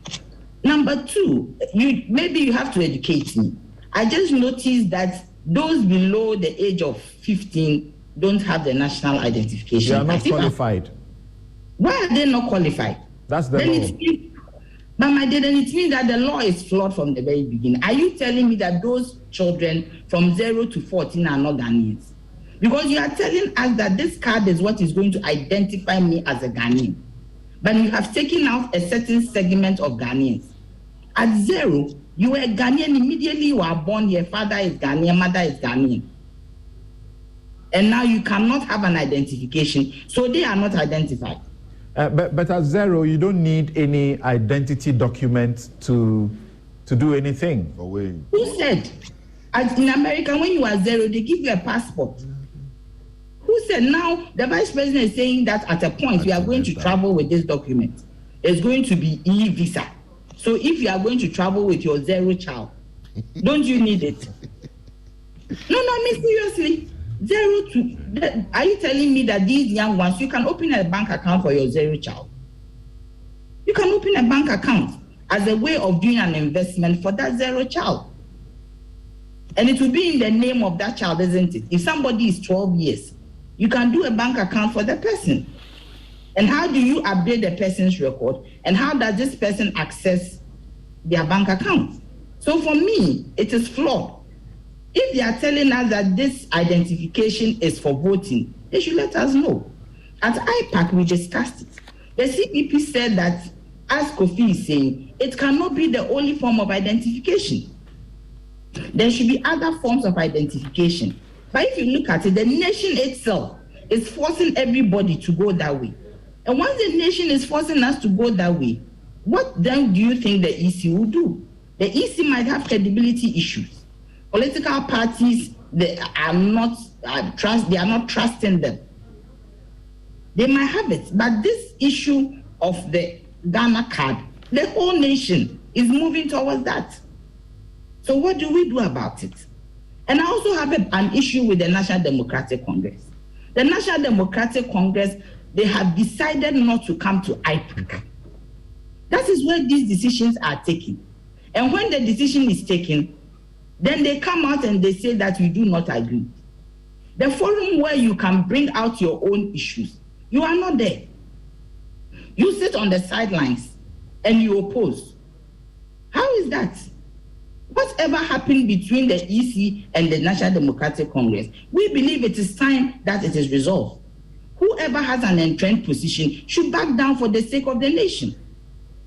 Number two, maybe you have to educate me. I just noticed that those below the age of 15 don't have the national identification. They are not qualified. Why are they not qualified? That's the law. But my dear, then it means that the law is flawed from the very beginning. Are you telling me that those children from 0 to 14 are not Ghanaians? Because you are telling us that this card is what is going to identify me as a Ghanaian. But you have taken out a certain segment of Ghanaians. At 0, you were a Ghanaian immediately you are born, your father is Ghanaian, mother is Ghanaian. And now you cannot have an identification, so they are not identified. But at 0, you don't need any identity document to do anything. Who said? As in America, when you are zero, they give you a passport. Who said now the vice president is saying that at a point we are going to travel with this document? It's going to be e-visa. So if you are going to travel with your zero child, don't you need it? No, I mean seriously. Are you telling me that these young ones, you can open a bank account for your zero child? You can open a bank account as a way of doing an investment for that zero child. And it will be in the name of that child, isn't it? If somebody is 12 years, you can do a bank account for the person. And how do you update the person's record? And how does this person access their bank account? So for me, it is flawed. If they are telling us that this identification is for voting, they should let us know. At IPAC, we discussed it. The CPP said that, as Kofi is saying, it cannot be the only form of identification. There should be other forms of identification. But if you look at it, the nation itself is forcing everybody to go that way. And once the nation is forcing us to go that way, what then do you think the EC will do? The EC might have credibility issues. Political parties, they are not trusting them. They might have it, but this issue of the Ghana card, the whole nation is moving towards that. So what do we do about it? And I also have an issue with the National Democratic Congress. The National Democratic Congress, they have decided not to come to IPAC. That is where these decisions are taken. And when the decision is taken, then they come out and they say that we do not agree. The forum where you can bring out your own issues, you are not there. You sit on the sidelines and you oppose. How is that? Whatever happened between the EC and the National Democratic Congress, we believe it is time that it is resolved. Whoever has an entrenched position should back down for the sake of the nation,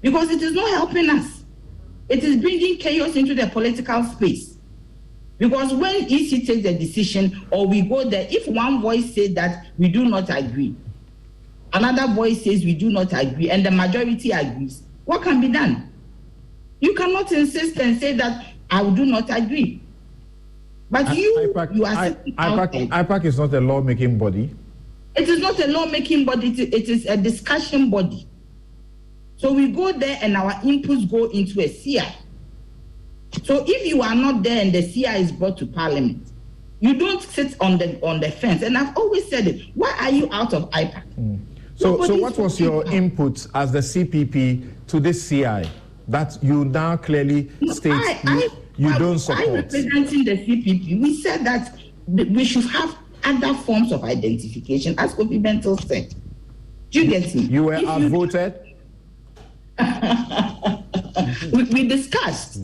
because it is not helping us. It is bringing chaos into the political space. Because when EC takes a decision or we go there, if one voice says that we do not agree, another voice says we do not agree, and the majority agrees, what can be done? You cannot insist and say that I do not agree. But IPAC is not a lawmaking body. It is not a lawmaking body, it is a discussion body. So we go there and our inputs go into a CI. So if you are not there and the CI is brought to Parliament, you don't sit on the fence. And I've always said it. Why are you out of IPAC? So what was your input as the CPP to this CI that you now clearly state you don't support? I representing the CPP, we said that we should have other forms of identification, as Kofi Bentil said. Do you get me? You were outvoted? We discussed.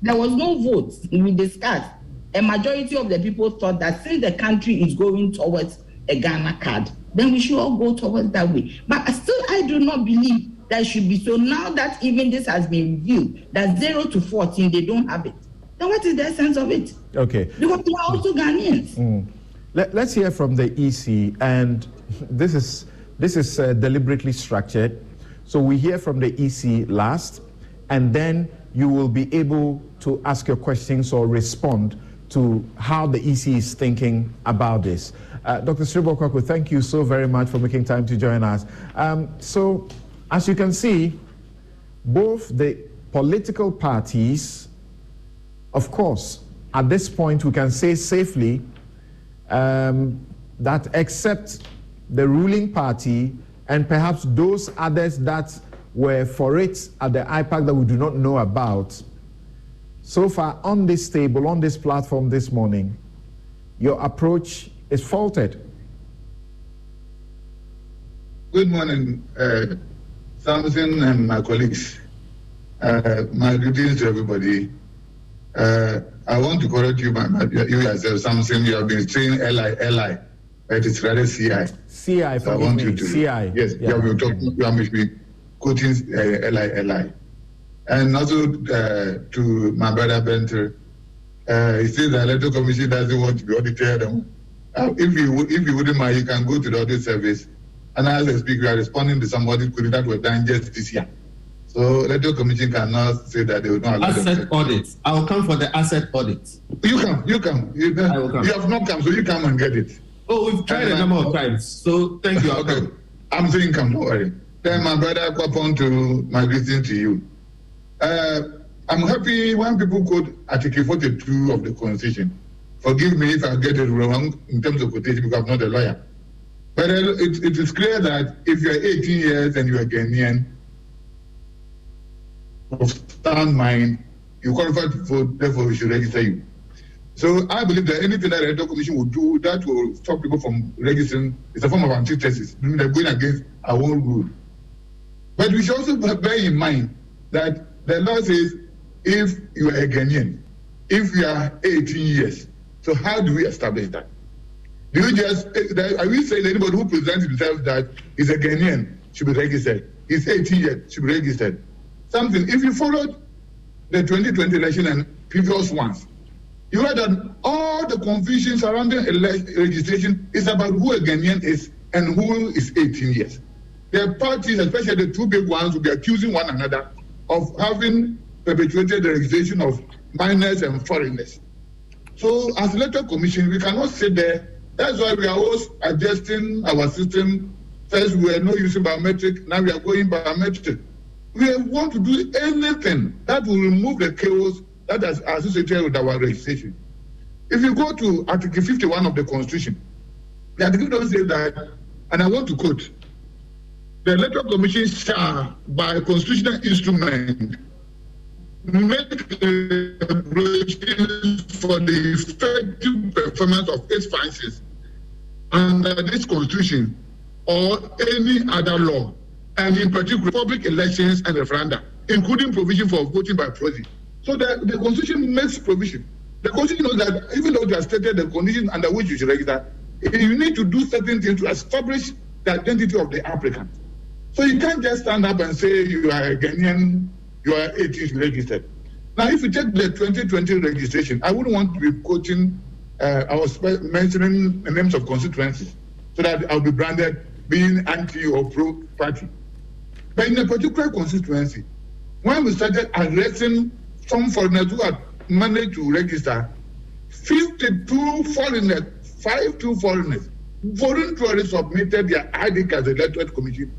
There was no vote. We discussed. A majority of the people thought that since the country is going towards a Ghana card, then we should all go towards that way. But still, I do not believe that should be so. Now that even this has been reviewed, that 0 to 14, they don't have it. Then what is the essence of it? Okay. Because they are also Ghanaians. Let's hear from the EC, and this is deliberately structured. So we hear from the EC last, and then you will be able to ask your questions or respond to how the EC is thinking about this. Dr. Sribo-Kwaku, thank you so very much for making time to join us. So, as you can see, both the political parties, of course, at this point we can say safely that except the ruling party and perhaps those others that were for it at the IPAC that we do not know about, so far on this table, on this platform this morning, your approach is faulted. Good morning, Samson and my colleagues. My greetings to everybody. I want to correct you, you yourself, Samson. You have been saying LI, but it's rather CI. CI, so I want you to. CI. Yes, yeah. You have been quoting LI. And also to my brother Benter, he says the electoral commission doesn't want to be audited. If you wouldn't mind, you can go to the audit service. And as I speak, we are responding to some audit queries that were done just this year. So Electoral Commission cannot say that they will not allow asset audit. I'll come for the asset audit. You come. I will come. You have not come, so you come and get it. Oh, we've tried a number of times. So thank you. Okay. I'm saying come, don't worry. Then my brother Kwapon, to my greeting to you. I'm happy when people quote Article 42 of the Constitution. Forgive me if I get it wrong in terms of quotation because I'm not a lawyer. But it is clear that if you're 18 years and you're a Ghanaian of sound mind, you qualify to vote, therefore we should register you. So I believe that anything that the Electoral Commission will do that will stop people from registering is a form of antithesis. They're going against our own rule. But we should also bear in mind that the law says if you are a Ghanaian, if you are 18 years, so how do we establish that? Do you just, are we saying anybody who presents himself that is a Ghanaian should be registered? He's 18 years, should be registered. Something, if you followed the 2020 election and previous ones, you heard that all the confusion surrounding registration is about who a Ghanaian is and who is 18 years. The parties, especially the two big ones, will be accusing one another of having perpetuated the registration of minors and foreigners. So as Electoral Commission, we cannot sit there. That's why we are always adjusting our system. First, we were not using biometric. Now we are going biometric. We want to do anything that will remove the chaos that is associated with our registration. If you go to Article 51 of the Constitution, the article does say that, and I want to quote, the Electoral Commission shall, by a constitutional instrument, make preparations for the effective performance of its functions under this Constitution or any other law, and in particular public elections and referenda, including provision for voting by proxy. So the Constitution makes provision. The Constitution knows that even though they have stated the conditions under which you should register, you need to do certain things to establish the identity of the applicant. So you can't just stand up and say you are a Ghanaian, you are 18 registered. Now, if you take the 2020 registration, I wouldn't want to be quoting, I was mentioning the names of constituencies so that I'll be branded being anti or pro party. But in a particular constituency, when we started arresting some foreigners who had managed to register, 52 foreigners, 52 foreigners, voluntarily submitted their ID cards to the Electoral Commission.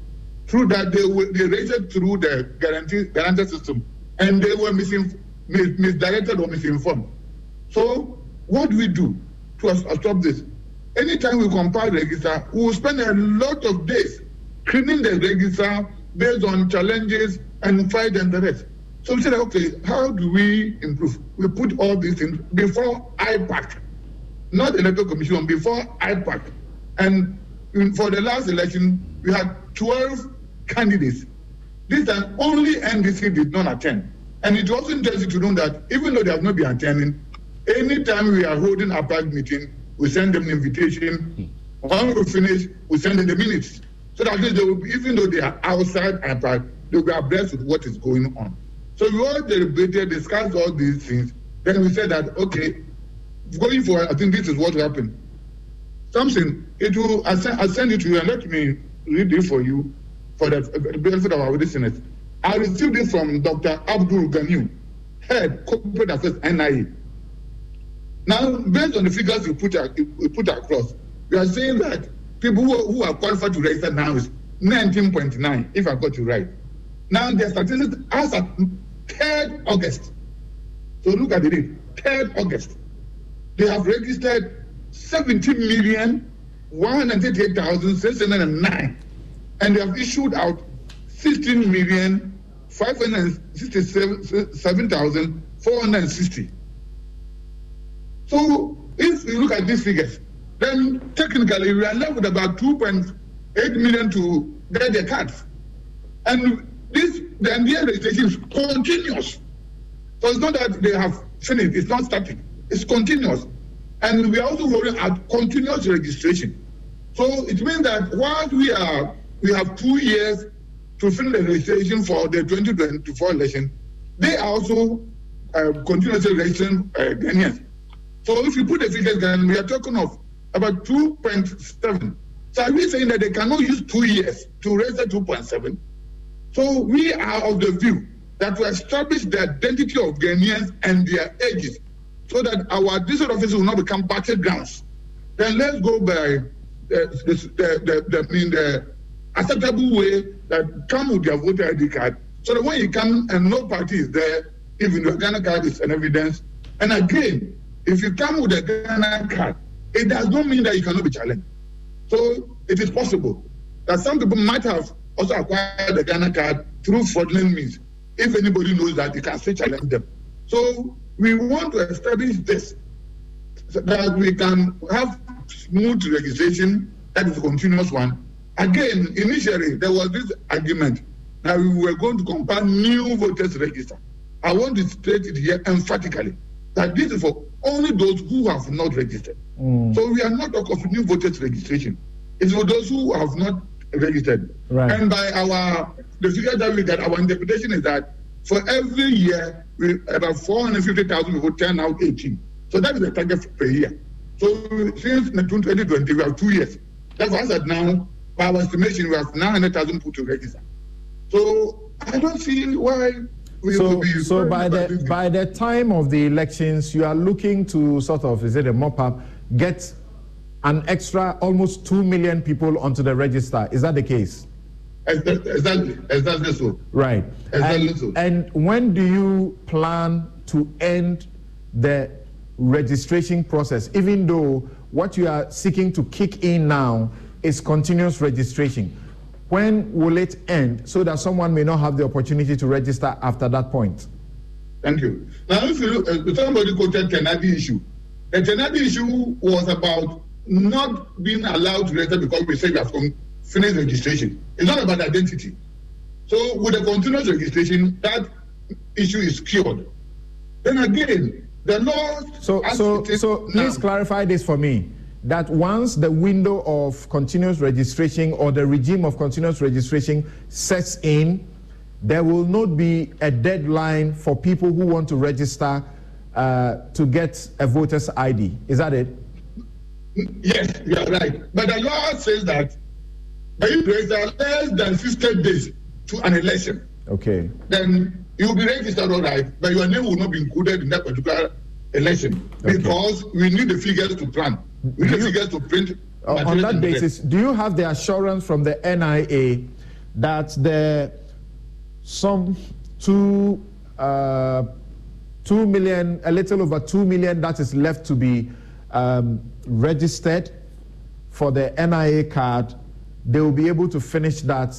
Through that, they registered through the guarantee system, and they were misdirected or misinformed. So, what do we do to stop this? Anytime we compile register, we will spend a lot of days cleaning the register based on challenges and fight and the rest. So we said, okay, how do we improve? We put all these things before IPAC, not the Electoral Commission, before IPAC. And for the last election, we had 12 candidates. This time, only NDC did not attend. And it was interesting to know that even though they have not been attending, anytime we are holding a IPAC meeting, we send them an invitation. When we finish, we send them the minutes. So that they will, even though they are outside IPAC, they will be abreast with what is going on. So we all deliberated, discussed all these things. Then we said that, okay, going forward, I think this is what happened. Something, I'll send it to you and let me read it for you for the benefit of our listeners. I received this from Dr. Abdul Ganiu, Head Corporate Affairs, NIA. Now, based on the figures we put across, we are saying that people who are qualified to register now is 19.9, if I got you right. Now, their statistics as at 3rd August. So look at the date, 3rd August. They have registered 17,138,609, and they have issued out 16,567,460. So if you look at these figures, then technically we are left with about 2.8 million to get their cards. And the NDA registration is continuous. So it's not that they have finished, it's not static, it's continuous. And we are also rolling out continuous registration. So it means that while we have 2 years to finish the registration for the 2024 election, they are also continuously registering Ghanaians. So if you put the figures down, we are talking of about 2.7. So are we saying that they cannot use 2 years to register 2.7? So we are of the view that to establish the identity of Ghanaians and their ages, so that our district offices will not become battlegrounds, then let's go by the acceptable way that come with their voter ID card, so that when you come and no party is there, even your Ghana card is an evidence. And again, if you come with a Ghana card, it does not mean that you cannot be challenged. So it is possible that some people might have also acquired the Ghana card through fraudulent means. If anybody knows that, you can still challenge them. So we want to establish this, so that we can have smooth registration, that is a continuous one. Again, initially, there was this argument that we were going to compile new voters register. I want to state it here emphatically that this is for only those who have not registered. So we are not talking of new voters registration. It's for those who have not registered. Right. And by the figure that we get, our interpretation is that for every year, about 450,000 people turn out 18. So that is the target per year. So since 2020, we have 2 years. That's why I said now, by our estimation, we have 900,000 people to register. So I don't see why we will be. So by the time of the elections, you are looking to sort of, is it a mop-up, get an extra almost 2 million people onto the register. Is that the case? Exactly so. Right. Exactly so. And when do you plan to end the registration process, even though what you are seeking to kick in now is continuous registration? When will it end so that someone may not have the opportunity to register after that point? Thank you. Now, if you look, somebody quoted Tenadi issue. The Tenadi issue was about not being allowed to register because we say we have finished registration. It's not about identity. So with the continuous registration, that issue is cured. Then again, the law. So please clarify this for me. That once the window of continuous registration or the regime of continuous registration sets in, there will not be a deadline for people who want to register to get a voter's ID. Is that it? Yes, you are right. But the law says that if there are less than 50 days to an election, okay, then you will be registered, all right, but your name will not be included in that particular election, because we need the figures to plan. We need the figures to print. On that basis, do you have the assurance from the NIA that the some 2 million, a little over 2 million that is left to be registered for the NIA card, they will be able to finish that?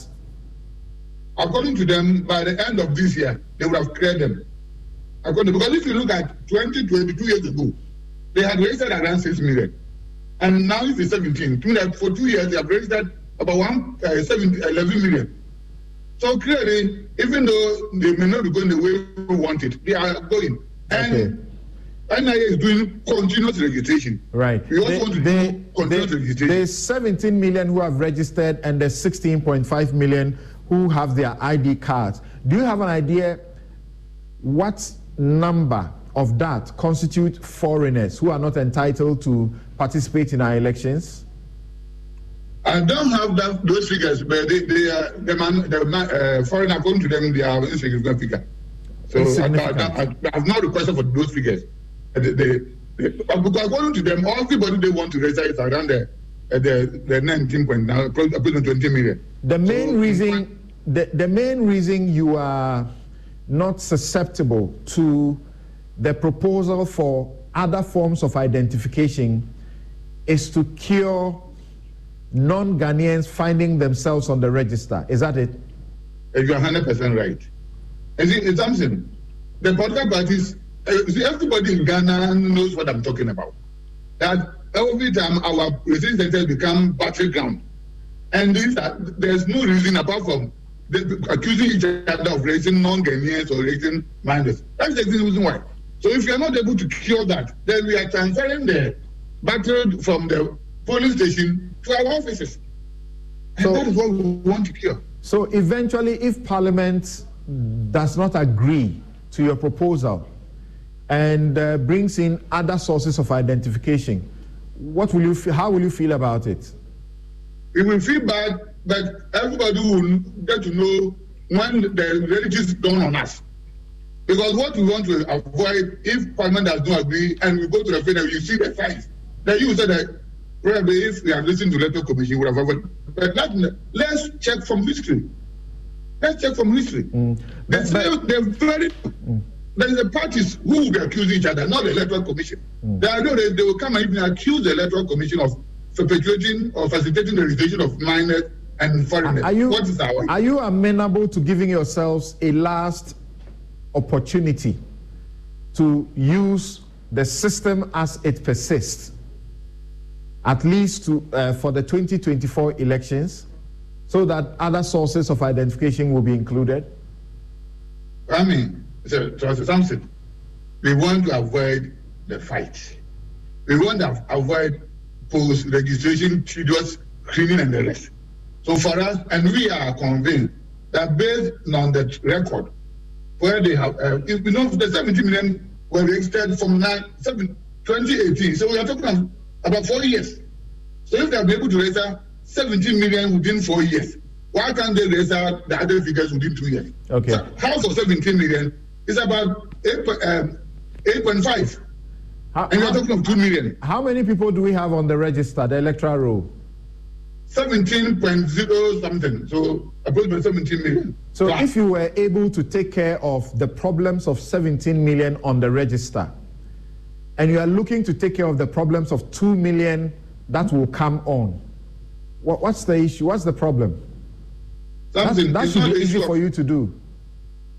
According to them, by the end of this year, they will have cleared them. Because if you look at 2022 years ago, they had registered around 6 million. And now it's 17. For 2 years, they have registered about 11 million. So clearly, even though they may not be going the way we want it, they are going. And NIA is doing continuous registration. Right. We also want to do continuous registration. There's 17 million who have registered and there's 16.5 million who have their ID cards. Do you have an idea what number of that constitute foreigners who are not entitled to participate in our elections? I don't have those figures, but the foreign, according to them, they are insignificant figure. So I have not requested for those figures. Because according to them, everybody they want to register is around the 19 point now, approximately 20 million. The main reason you are not susceptible to the proposal for other forms of identification is to cure non-Ghanaians finding themselves on the register. Is that it? You're 100% right. And see, something. The political parties, see, everybody in Ghana knows what I'm talking about. That every time our residence centers become battleground, and there's no reason apart from accusing each other of raising non-Ghanaians or raising minors. That's the reason why. So if you are not able to cure that, then we are transferring the battle from the polling station to our offices. And that is what we want to cure. So eventually, if Parliament does not agree to your proposal and brings in other sources of identification, what will you feel? How will you feel about it? We will feel bad, but everybody will get to know when the realities dawn on us. Because what we want to avoid, if Parliament does not agree and we go to the referendum, you see the signs. Then you said that probably if we have listened to the electoral commission, we would have avoided. But let's check from history. Let's check from history. There is a parties who will be accusing each other, not the electoral commission. They will come and even accuse the electoral commission of perpetuating or facilitating the registration of minors and foreigners. Are you amenable to giving yourselves a last opportunity to use the system as it persists, at least for the 2024 elections, so that other sources of identification will be included? I mean, something. We want to avoid the fight. We want to avoid post-registration, tedious screening and the rest. So for us, and we are convinced that based on the record, where they have, if we know the 70 million were registered from 2018, so we are talking about 4 years. So if they are able to register 17 million within 4 years, why can't they register the other figures within 2 years? Okay. So half of 17 million is about 8.5. And we are talking of 2 million. How many people do we have on the register, the electoral roll? 17.0 something, so approximately 17 million. So if you were able to take care of the problems of 17 million on the register, and you are looking to take care of the problems of 2 million that will come on, what's the issue? What's the problem? That should be easy for you to do.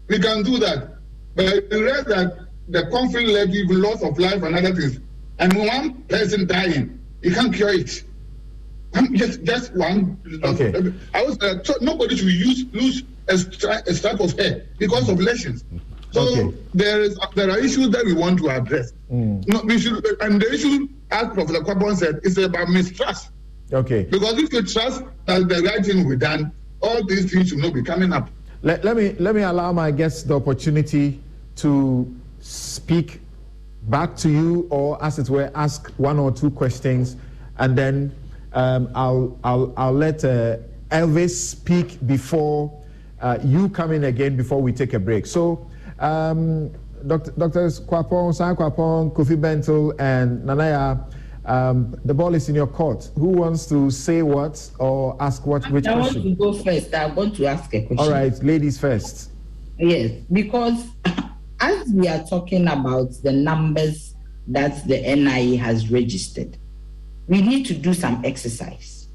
We can do that, but the rest that the conflict led to even loss of life and other things, and one person dying, you can't cure it. Just one. Okay. I was nobody should lose a strap of hair because of elections. So okay. there are issues that we want to address. No, we should, and the issue, as Professor Kwabon said, is about mistrust. Okay. Because if you trust that the right thing will be done, all these things should not be coming up. Let me allow my guests the opportunity to speak back to you, or as it were, ask one or two questions, and then I'll let Elvis speak before you come in again before we take a break. So, Drs. Kwapong, San Kwapong, Kofi Bentil, and Nanaya, the ball is in your court. Who wants to say what or ask what? Which I question? Want to go first. I want to ask a question. All right, ladies first. Yes, because as we are talking about the numbers that the NIA has registered, we need to do some exercise.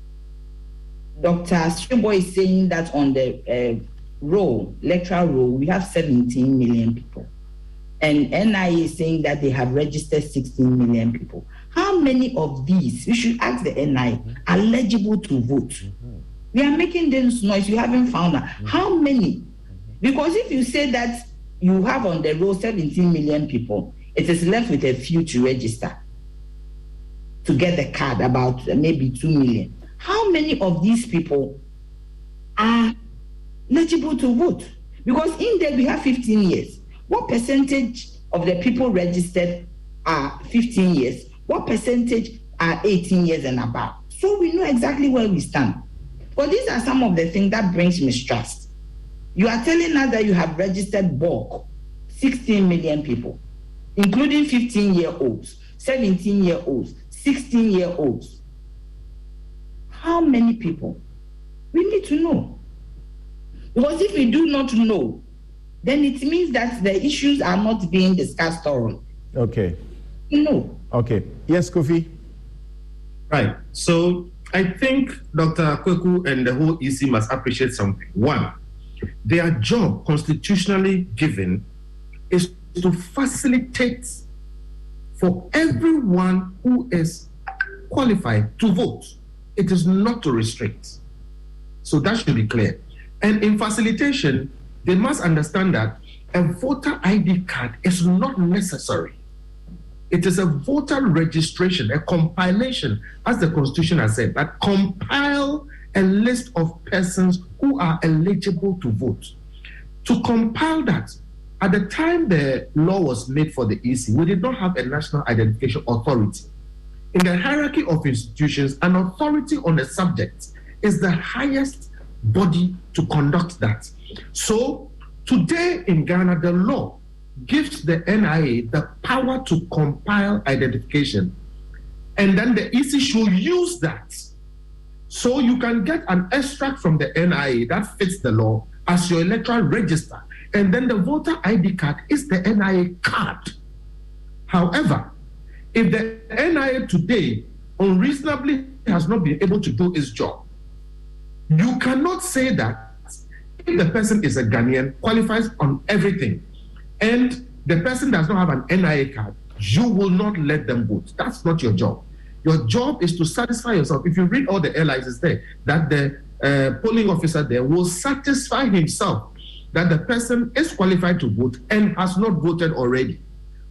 Dr. Stribo is saying that on the electoral roll, we have 17 million people. And NIA is saying that they have registered 16 million people. How many of these, we should ask the NIA, are eligible to vote? We are making this noise, you haven't found out. How many? Because if you say that you have on the roll 17 million people, it is left with a few to register to get the card, about maybe 2 million. How many of these people are eligible to vote? Because in there we have 15 years. What percentage of the people registered are 15 years? What percentage are 18 years and above? So we know exactly where we stand. But these are some of the things that brings mistrust. You are telling us that you have registered bulk, 16 million people, including 15-year-olds, 17-year-olds, 16-year-olds. How many people? We need to know. Because if we do not know, then it means that the issues are not being discussed thoroughly. Okay. No. Okay. Yes, Kofi? Right. So I think Dr. Kweku and the whole EC must appreciate something. One, their job, constitutionally given, is to facilitate for everyone who is qualified to vote. It is not to restrict. So that should be clear. And in facilitation, they must understand that a voter ID card is not necessary. It is a voter registration, a compilation, as the Constitution has said, that compile a list of persons who are eligible to vote. To compile that, at the time the law was made for the EC, we did not have a national identification authority. In the hierarchy of institutions, an authority on a subject is the highest body to conduct that. So today in Ghana, the law gives the NIA the power to compile identification, and then the EC should use that. So you can get an extract from the NIA that fits the law as your electoral register, and then the voter ID card is the NIA card. However, if the NIA today unreasonably has not been able to do its job, you cannot say that if the person is a Ghanaian, qualifies on everything, and the person does not have an NIA card, you will not let them vote. That's not your job. Your job is to satisfy yourself. If you read all the LIs there, that the polling officer there will satisfy himself that the person is qualified to vote and has not voted already.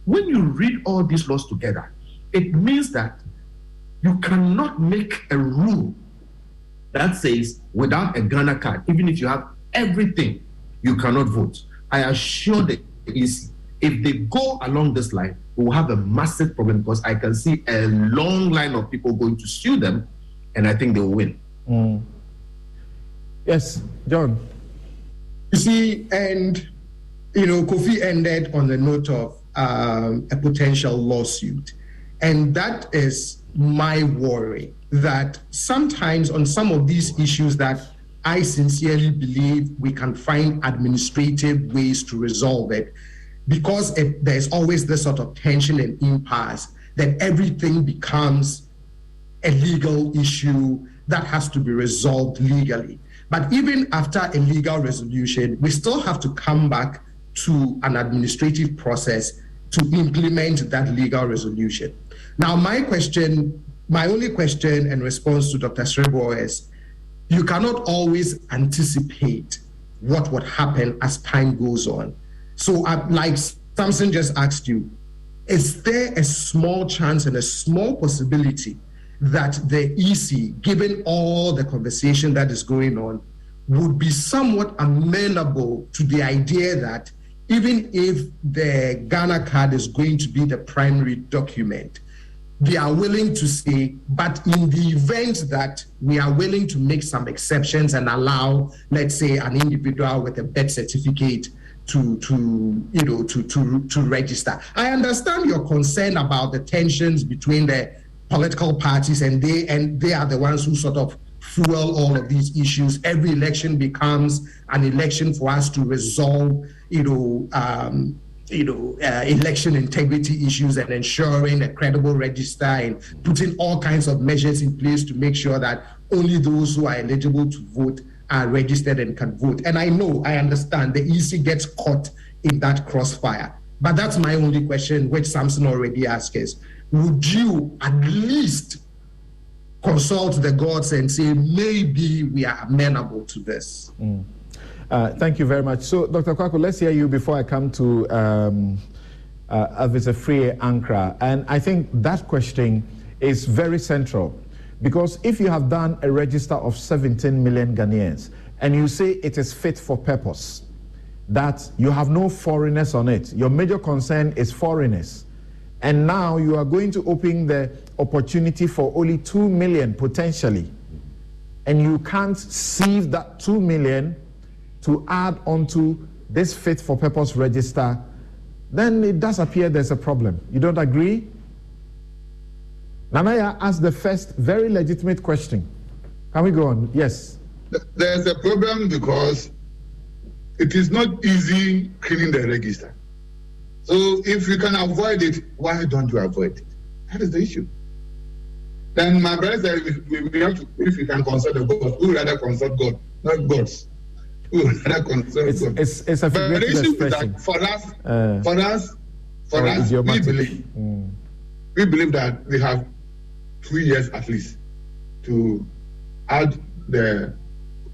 When you read all these laws together, it means that you cannot make a rule that says without a Ghana card, even if you have everything, you cannot vote. I assure the EC, if they go along this line, we will have a massive problem, because I can see a long line of people going to sue them, and I think they will win. Yes, John. You see, and Kofi ended on the note of a potential lawsuit, and that is my worry, that sometimes on some of these issues that I sincerely believe we can find administrative ways to resolve it, because there's always this sort of tension and impasse, that everything becomes a legal issue that has to be resolved legally. But even after a legal resolution, we still have to come back to an administrative process to implement that legal resolution. Now, my only question and response to Dr. Srebo is, you cannot always anticipate what would happen as time goes on. So like Samson just asked you, is there a small chance and a small possibility that the EC, given all the conversation that is going on, would be somewhat amenable to the idea that even if the Ghana card is going to be the primary document, they are willing to say, but in the event that we are willing to make some exceptions and allow, let's say, an individual with a birth certificate to register. I understand your concern about the tensions between the political parties, and they are the ones who sort of fuel all of these issues. Every election becomes an election for us to resolve, election integrity issues and ensuring a credible register and putting all kinds of measures in place to make sure that only those who are eligible to vote are registered and can vote. And I understand the EC gets caught in that crossfire. But that's my only question, which Samson already asked is, would you at least consult the gods and say, maybe we are amenable to this? Thank you very much. So, Dr. Kwaku, let's hear you before I come to Avisa Free Ankara. And I think that question is very central, because if you have done a register of 17 million Ghanaians and you say it is fit for purpose, that you have no foreigners on it, your major concern is foreigners, and now you are going to open the opportunity for only 2 million potentially, and you can't sieve that 2 million to add onto this fit for purpose register, then it does appear there's a problem. You don't agree? Nanaya asked the first very legitimate question. Can we go on? Yes. There's a problem because it is not easy cleaning the register. So if you can avoid it, why don't you avoid it? That is the issue. Then my brother said, if you can consult the gods, we would rather consult God, not gods. We would rather consult God. It's a figurative expression. That for us, we believe that we have 2 years at least to add the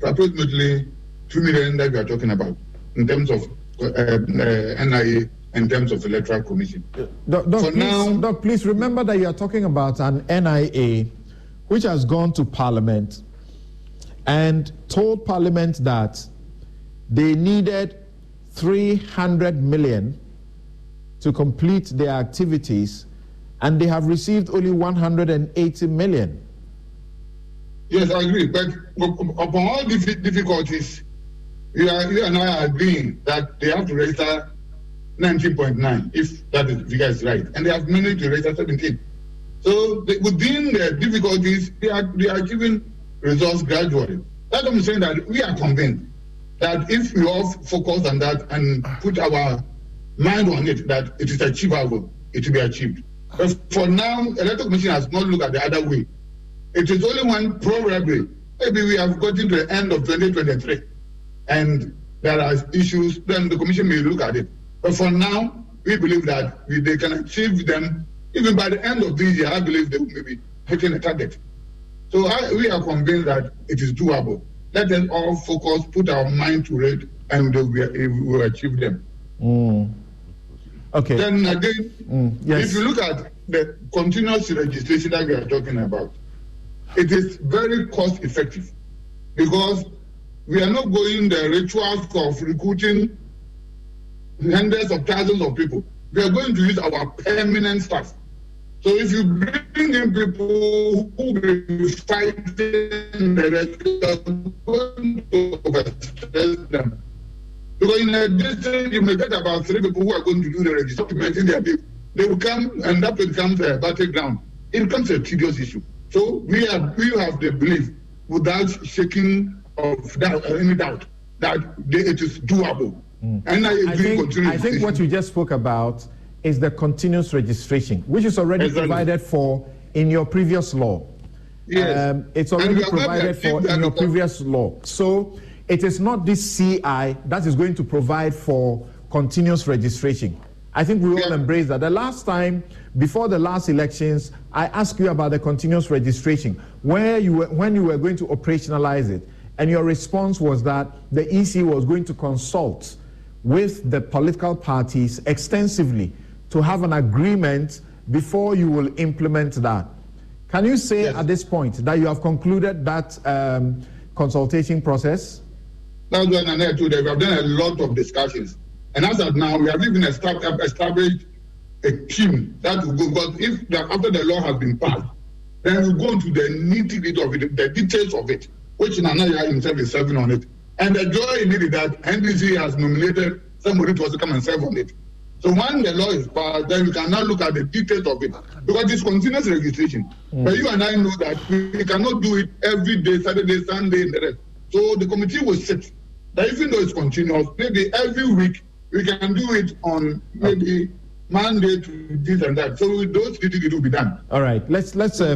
approximately 2 million that we are talking about in terms of NIA, in terms of electoral commission. Doc, please remember that you are talking about an NIA which has gone to Parliament and told Parliament that they needed 300 million to complete their activities, and they have received only 180 million. Yes, I agree. But upon all these difficulties, you and I are agreeing that they have to register 19.9, if that figure is right, and they have managed to register 17. So within the difficulties, they are giving results gradually. That's what I'm saying, that we are convinced that if we all focus on that and put our mind on it, that it is achievable, it will be achieved. But for now, Electoral Commission has not looked at the other way. It is only when probably, maybe we have gotten to the end of 2023 and there are issues, then the Commission may look at it. But for now, we believe that they can achieve them. Even by the end of this year, I believe they will be hitting a target. So we are convinced that it is doable. Let us all focus, put our mind to it, and we will achieve them. Okay. Then again, yes. If you look at the continuous registration that we are talking about, it is very cost effective because we are not going the rituals of recruiting hundreds of thousands of people. We are going to use our permanent staff. So if you bring in people who will be fighting the rest, you are going to overstress them. Because in a district, you may get about 3 people who are going to do the registration. They will come, and that becomes a battleground. It becomes a tedious issue. So we have the belief, without shaking of doubt, any doubt, that it is doable. And I think what you just spoke about is the continuous registration, which is already provided for in your previous law. Yes. It's already provided for in your previous law. So it is not this CI that is going to provide for continuous registration. I think we all embrace that. The last time, before the last elections, I asked you about the continuous registration, when you were going to operationalize it, and your response was that the EC was going to consult with the political parties extensively to have an agreement before you will implement that. Can you say at this point that you have concluded that consultation process? That's what I told you. We have done a lot of discussions. And as of now, we have even established a team that will go, because after the law has been passed, then we'll go into the nitty-gritty of it, the details of it, which Nanaya himself is serving on it. And the joy in it is that NDC has nominated somebody to also come and serve on it. So when the law is passed, then we can now look at the details of it, because it's continuous registration. But you and I know that we cannot do it every day, Saturday, Sunday, and the rest. So the committee will sit. That even though it's continuous, maybe every week we can do it on maybe Monday to this and that. So those things will be done. All right. Let's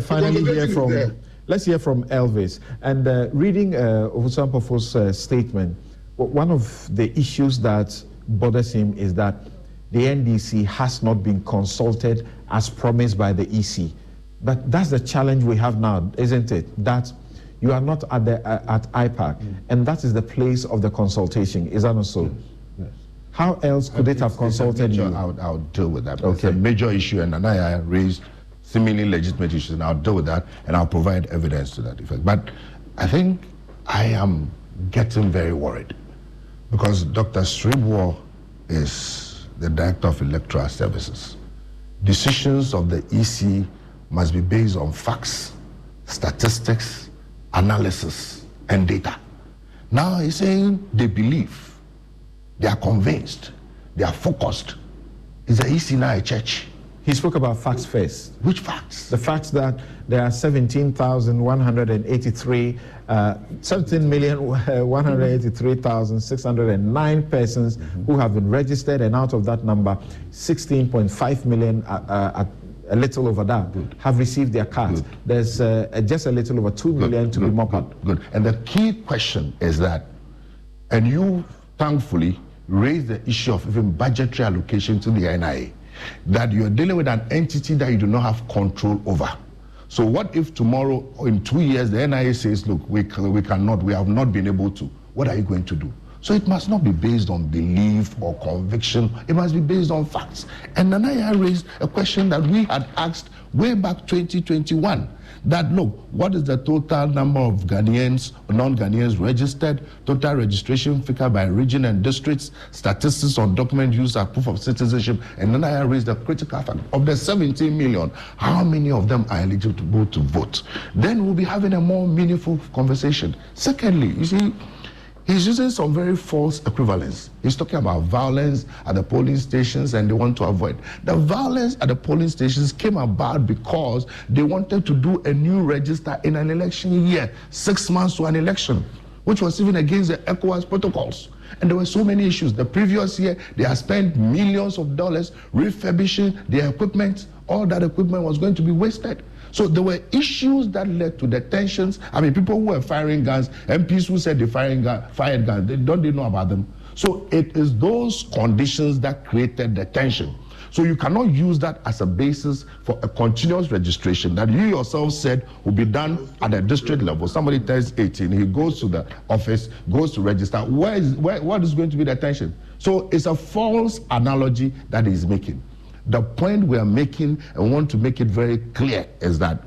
finally hear from Elvis. And reading Owusu Ampofo's statement, one of the issues that bothers him is that the NDC has not been consulted as promised by the EC. But that's the challenge we have now, isn't it? That you are not at IPAC, and that is the place of the consultation. Is that not so? Yes. How else could it have consulted you? I'll deal with that. Okay. It's a major issue, and Anaya raised seemingly legitimate issues, and I'll deal with that, and I'll provide evidence to that effect. But I think I am getting very worried, because Dr. Sribwo is the Director of Electoral Services. Decisions of the EC must be based on facts, statistics, analysis, and data. Now he's saying they believe, they are convinced, they are focused. Is the EC now a church? He spoke about facts first. Which facts? The facts that there are 17,183,609 persons who have been registered, and out of that number, 16.5 million, a little over that, have received their cards. There's just a little over 2 million to be mopped up. Good. And the key question is that, and you thankfully raised the issue of even budgetary allocation to the NIA, that you're dealing with an entity that you do not have control over. So what if tomorrow, in 2 years, the NIA says, look, we have not been able to, what are you going to do? So it must not be based on belief or conviction. It must be based on facts. And Nana raised a question that we had asked way back 2021. That, look, what is the total number of Ghanaians, non-Ghanaians registered, total registration figure by region and districts, statistics on document use as proof of citizenship, and then I raised the critical fact of the 17 million, how many of them are eligible to vote? Then we'll be having a more meaningful conversation. Secondly, you see, he's using some very false equivalence. He's talking about violence at the polling stations and they want to avoid. The violence at the polling stations came about because they wanted to do a new register in an election year, 6 months to an election, which was even against the ECOWAS protocols. And there were so many issues. The previous year, they had spent millions of dollars refurbishing their equipment. All that equipment was going to be wasted. So there were issues that led to the tensions. I mean, people who were firing guns, MPs who said they fired guns, they know about them. So it is those conditions that created the tension. So you cannot use that as a basis for a continuous registration that you yourself said will be done at the district level. Somebody turns 18, he goes to the office, goes to register. What is going to be the tension? So it's a false analogy that he's making. The point we are making, and want to make it very clear, is that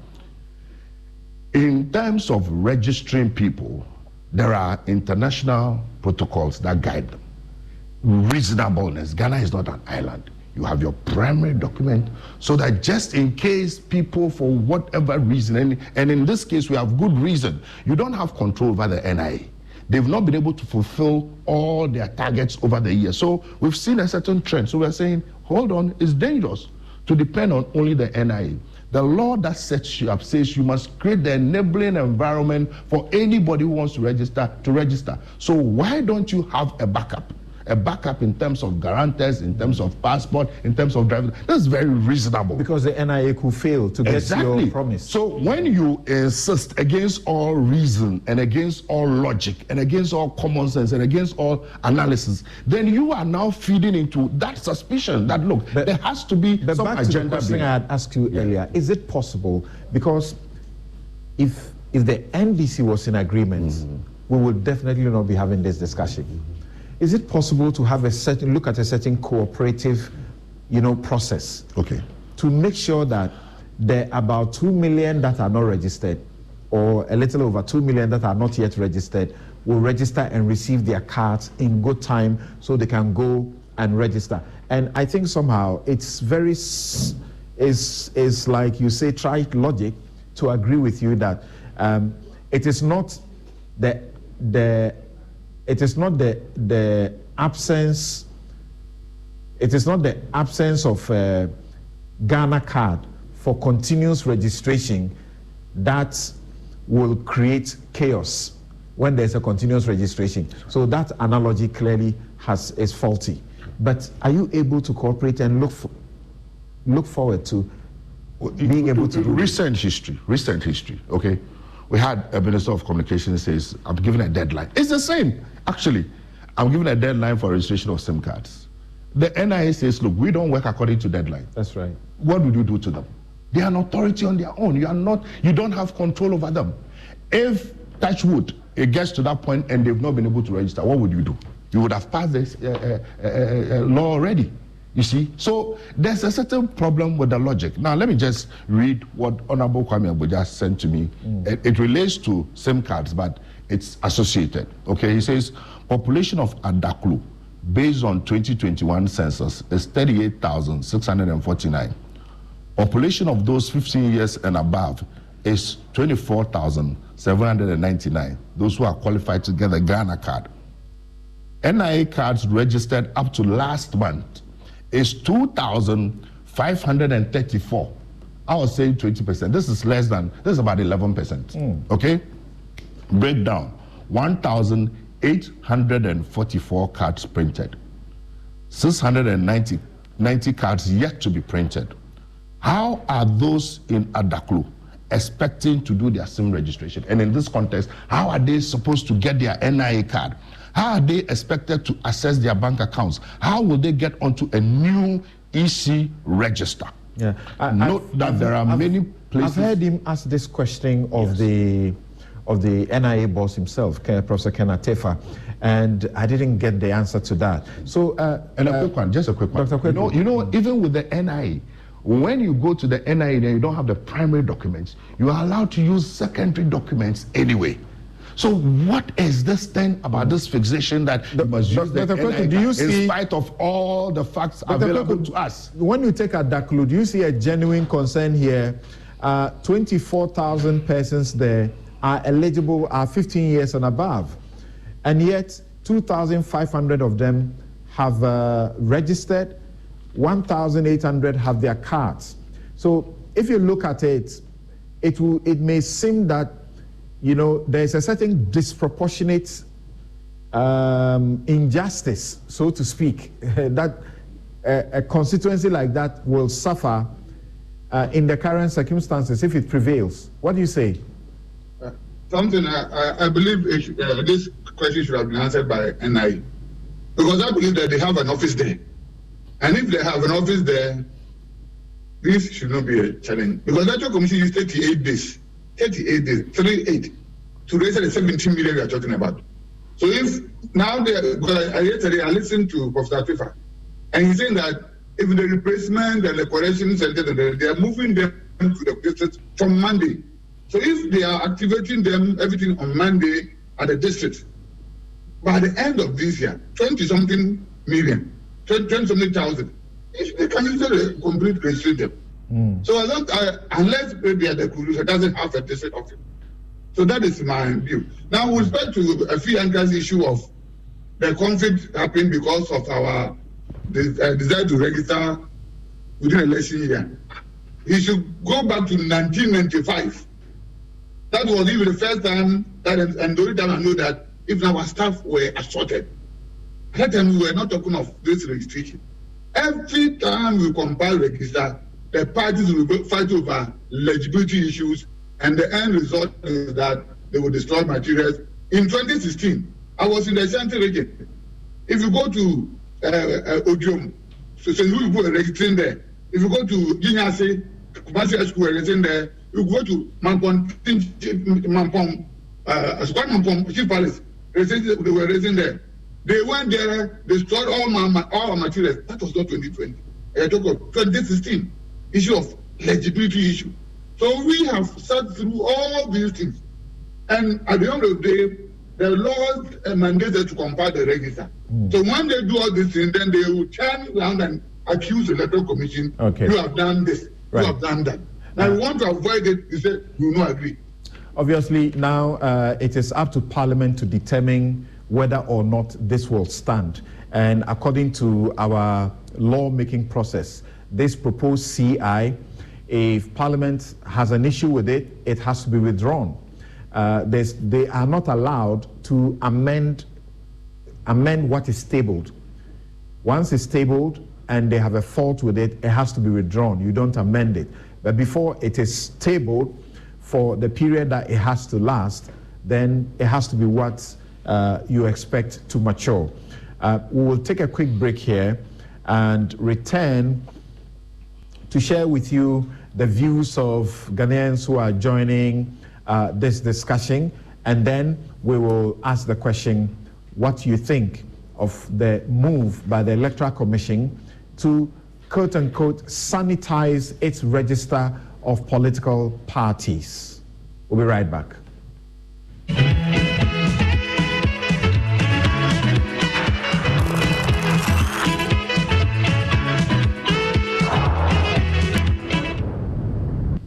in terms of registering people, there are international protocols that guide them. Reasonableness. Ghana is not an island. You have your primary document so that just in case people, for whatever reason, and in this case we have good reason, you don't have control over the NIA. They've not been able to fulfill all their targets over the years. So we've seen a certain trend. So we're saying, hold on, it's dangerous to depend on only the NIA. The law that sets you up says you must create the enabling environment for anybody who wants to register. So why don't you have a backup? A backup in terms of guarantors, in terms of passport, in terms of driver. That's very reasonable. Because the NIA could fail to get your promise. So when you insist against all reason and against all logic and against all common sense and against all analysis, then you are now feeding into that suspicion that, look, there has to be some back agenda. To the question I had asked you earlier, is it possible, because if the NDC was in agreement, we would definitely not be having this discussion. Is it possible to have look at a certain cooperative, process? Okay. To make sure that there are about 2 million that are not registered, or a little over 2 million that are not yet registered, will register and receive their cards in good time so they can go and register. And I think somehow it's very, is like you say, try logic to agree with you that it is not the absence. It is not the absence of Ghana card for continuous registration that will create chaos when there's a continuous registration. So that analogy clearly is faulty. But are you able to cooperate and look forward to being able to do recent history? Okay. We had a Minister of Communications says, I'm giving a deadline. It's the same, actually. I'm giving a deadline for registration of SIM cards. The NIA says, look, we don't work according to deadline. That's right. What would you do to them? They are an authority on their own. You don't have control over them. If, touch wood, it gets to that point and they've not been able to register, what would you do? You would have passed this law already. You see, so there's a certain problem with the logic. Now, let me just read what Honorable Kwame Abuja sent to me. It relates to SIM cards, but it's associated. Okay, he says, population of Adaklu, based on 2021 census, is 38,649. Population of those 15 years and above is 24,799. Those who are qualified to get a Ghana card. NIA cards registered up to last month is 2,534. I was saying 20%. This is about 11%. Okay? Breakdown. 1,844 cards printed. 690 cards yet to be printed. How are those in Adaklu expecting to do their SIM registration? And in this context, how are they supposed to get their NIA card? How are they expected to access their bank accounts? How will they get onto a new EC register? Yeah, Note that there are many places. I've heard him ask this question of the of the NIA boss himself, Professor Ken Atefa, and I didn't get the answer to that. So, and a quick one, just a quick one. Dr. Kweku, you know, even with the NIA, when you go to the NIA and you don't have the primary documents, you are allowed to use secondary documents anyway. So what is this thing about this fixation that you must use the NIA in spite of all the facts available to us? When you take a Daklu, do you see a genuine concern here? 24,000 persons there are eligible, are 15 years and above. And yet 2,500 of them have registered, 1,800 have their cards. So if you look at it, it may seem that, you know, there's a certain disproportionate injustice, so to speak, that a constituency like that will suffer in the current circumstances if it prevails. What do you say? Something I believe this question should have been answered by NIA, because I believe that they have an office there. And if they have an office there, this should not be a challenge. Because the Electoral Commission used 38 days, 38, to raise the 17 million we are talking about. So if now yesterday I listened to Professor Atefa, and he's saying that even the replacement and the correction center, they are moving them to the district from Monday. So if they are activating them, everything on Monday at the district, by the end of this year, 20-something million, 20-something thousand, they can usually complete restrict them. So unless maybe at the Kurusa doesn't have a district office. So that is my view. Now, with respect to a few Anka's issue of the conflict happening because of our desire to register within an election year, he should go back to 1995. That was even the first time, and the only time I know that even our staff were assaulted. At that time, we were not talking of this registration. Every time we compile register, the parties will fight over legibility issues, and the end result is that they will destroy materials. In 2016, I was in the Ashanti region. If you go to Odium, so St. Louis people are registering there. If you go to Ginyase, Kumasi School, are registering there. You go to Mampong, Chief Palace, they were raising there. They went there, destroyed all our materials. That was not 2020. I talk of 2016, issue of legibility issue. So we have sat through all these things. And at the end of the day, the laws mandated to compile the register. So when they do all these things, then they will turn around and accuse the Electoral Commission, you have done this, you have done that. Now we want to avoid it, you say, we will not agree. Obviously, now it is up to Parliament to determine whether or not this will stand. And according to our lawmaking process, this proposed CI, if Parliament has an issue with it, it has to be withdrawn. They are not allowed to amend what is tabled. Once it's tabled and they have a fault with it, it has to be withdrawn. You don't amend it. But before it is tabled for the period that it has to last, then it has to be what you expect to mature. We will take a quick break here and return to share with you the views of Ghanaians who are joining this discussion, and then we will ask the question, what you think of the move by the Electoral Commission to quote-unquote sanitize its register of political parties. We'll be right back.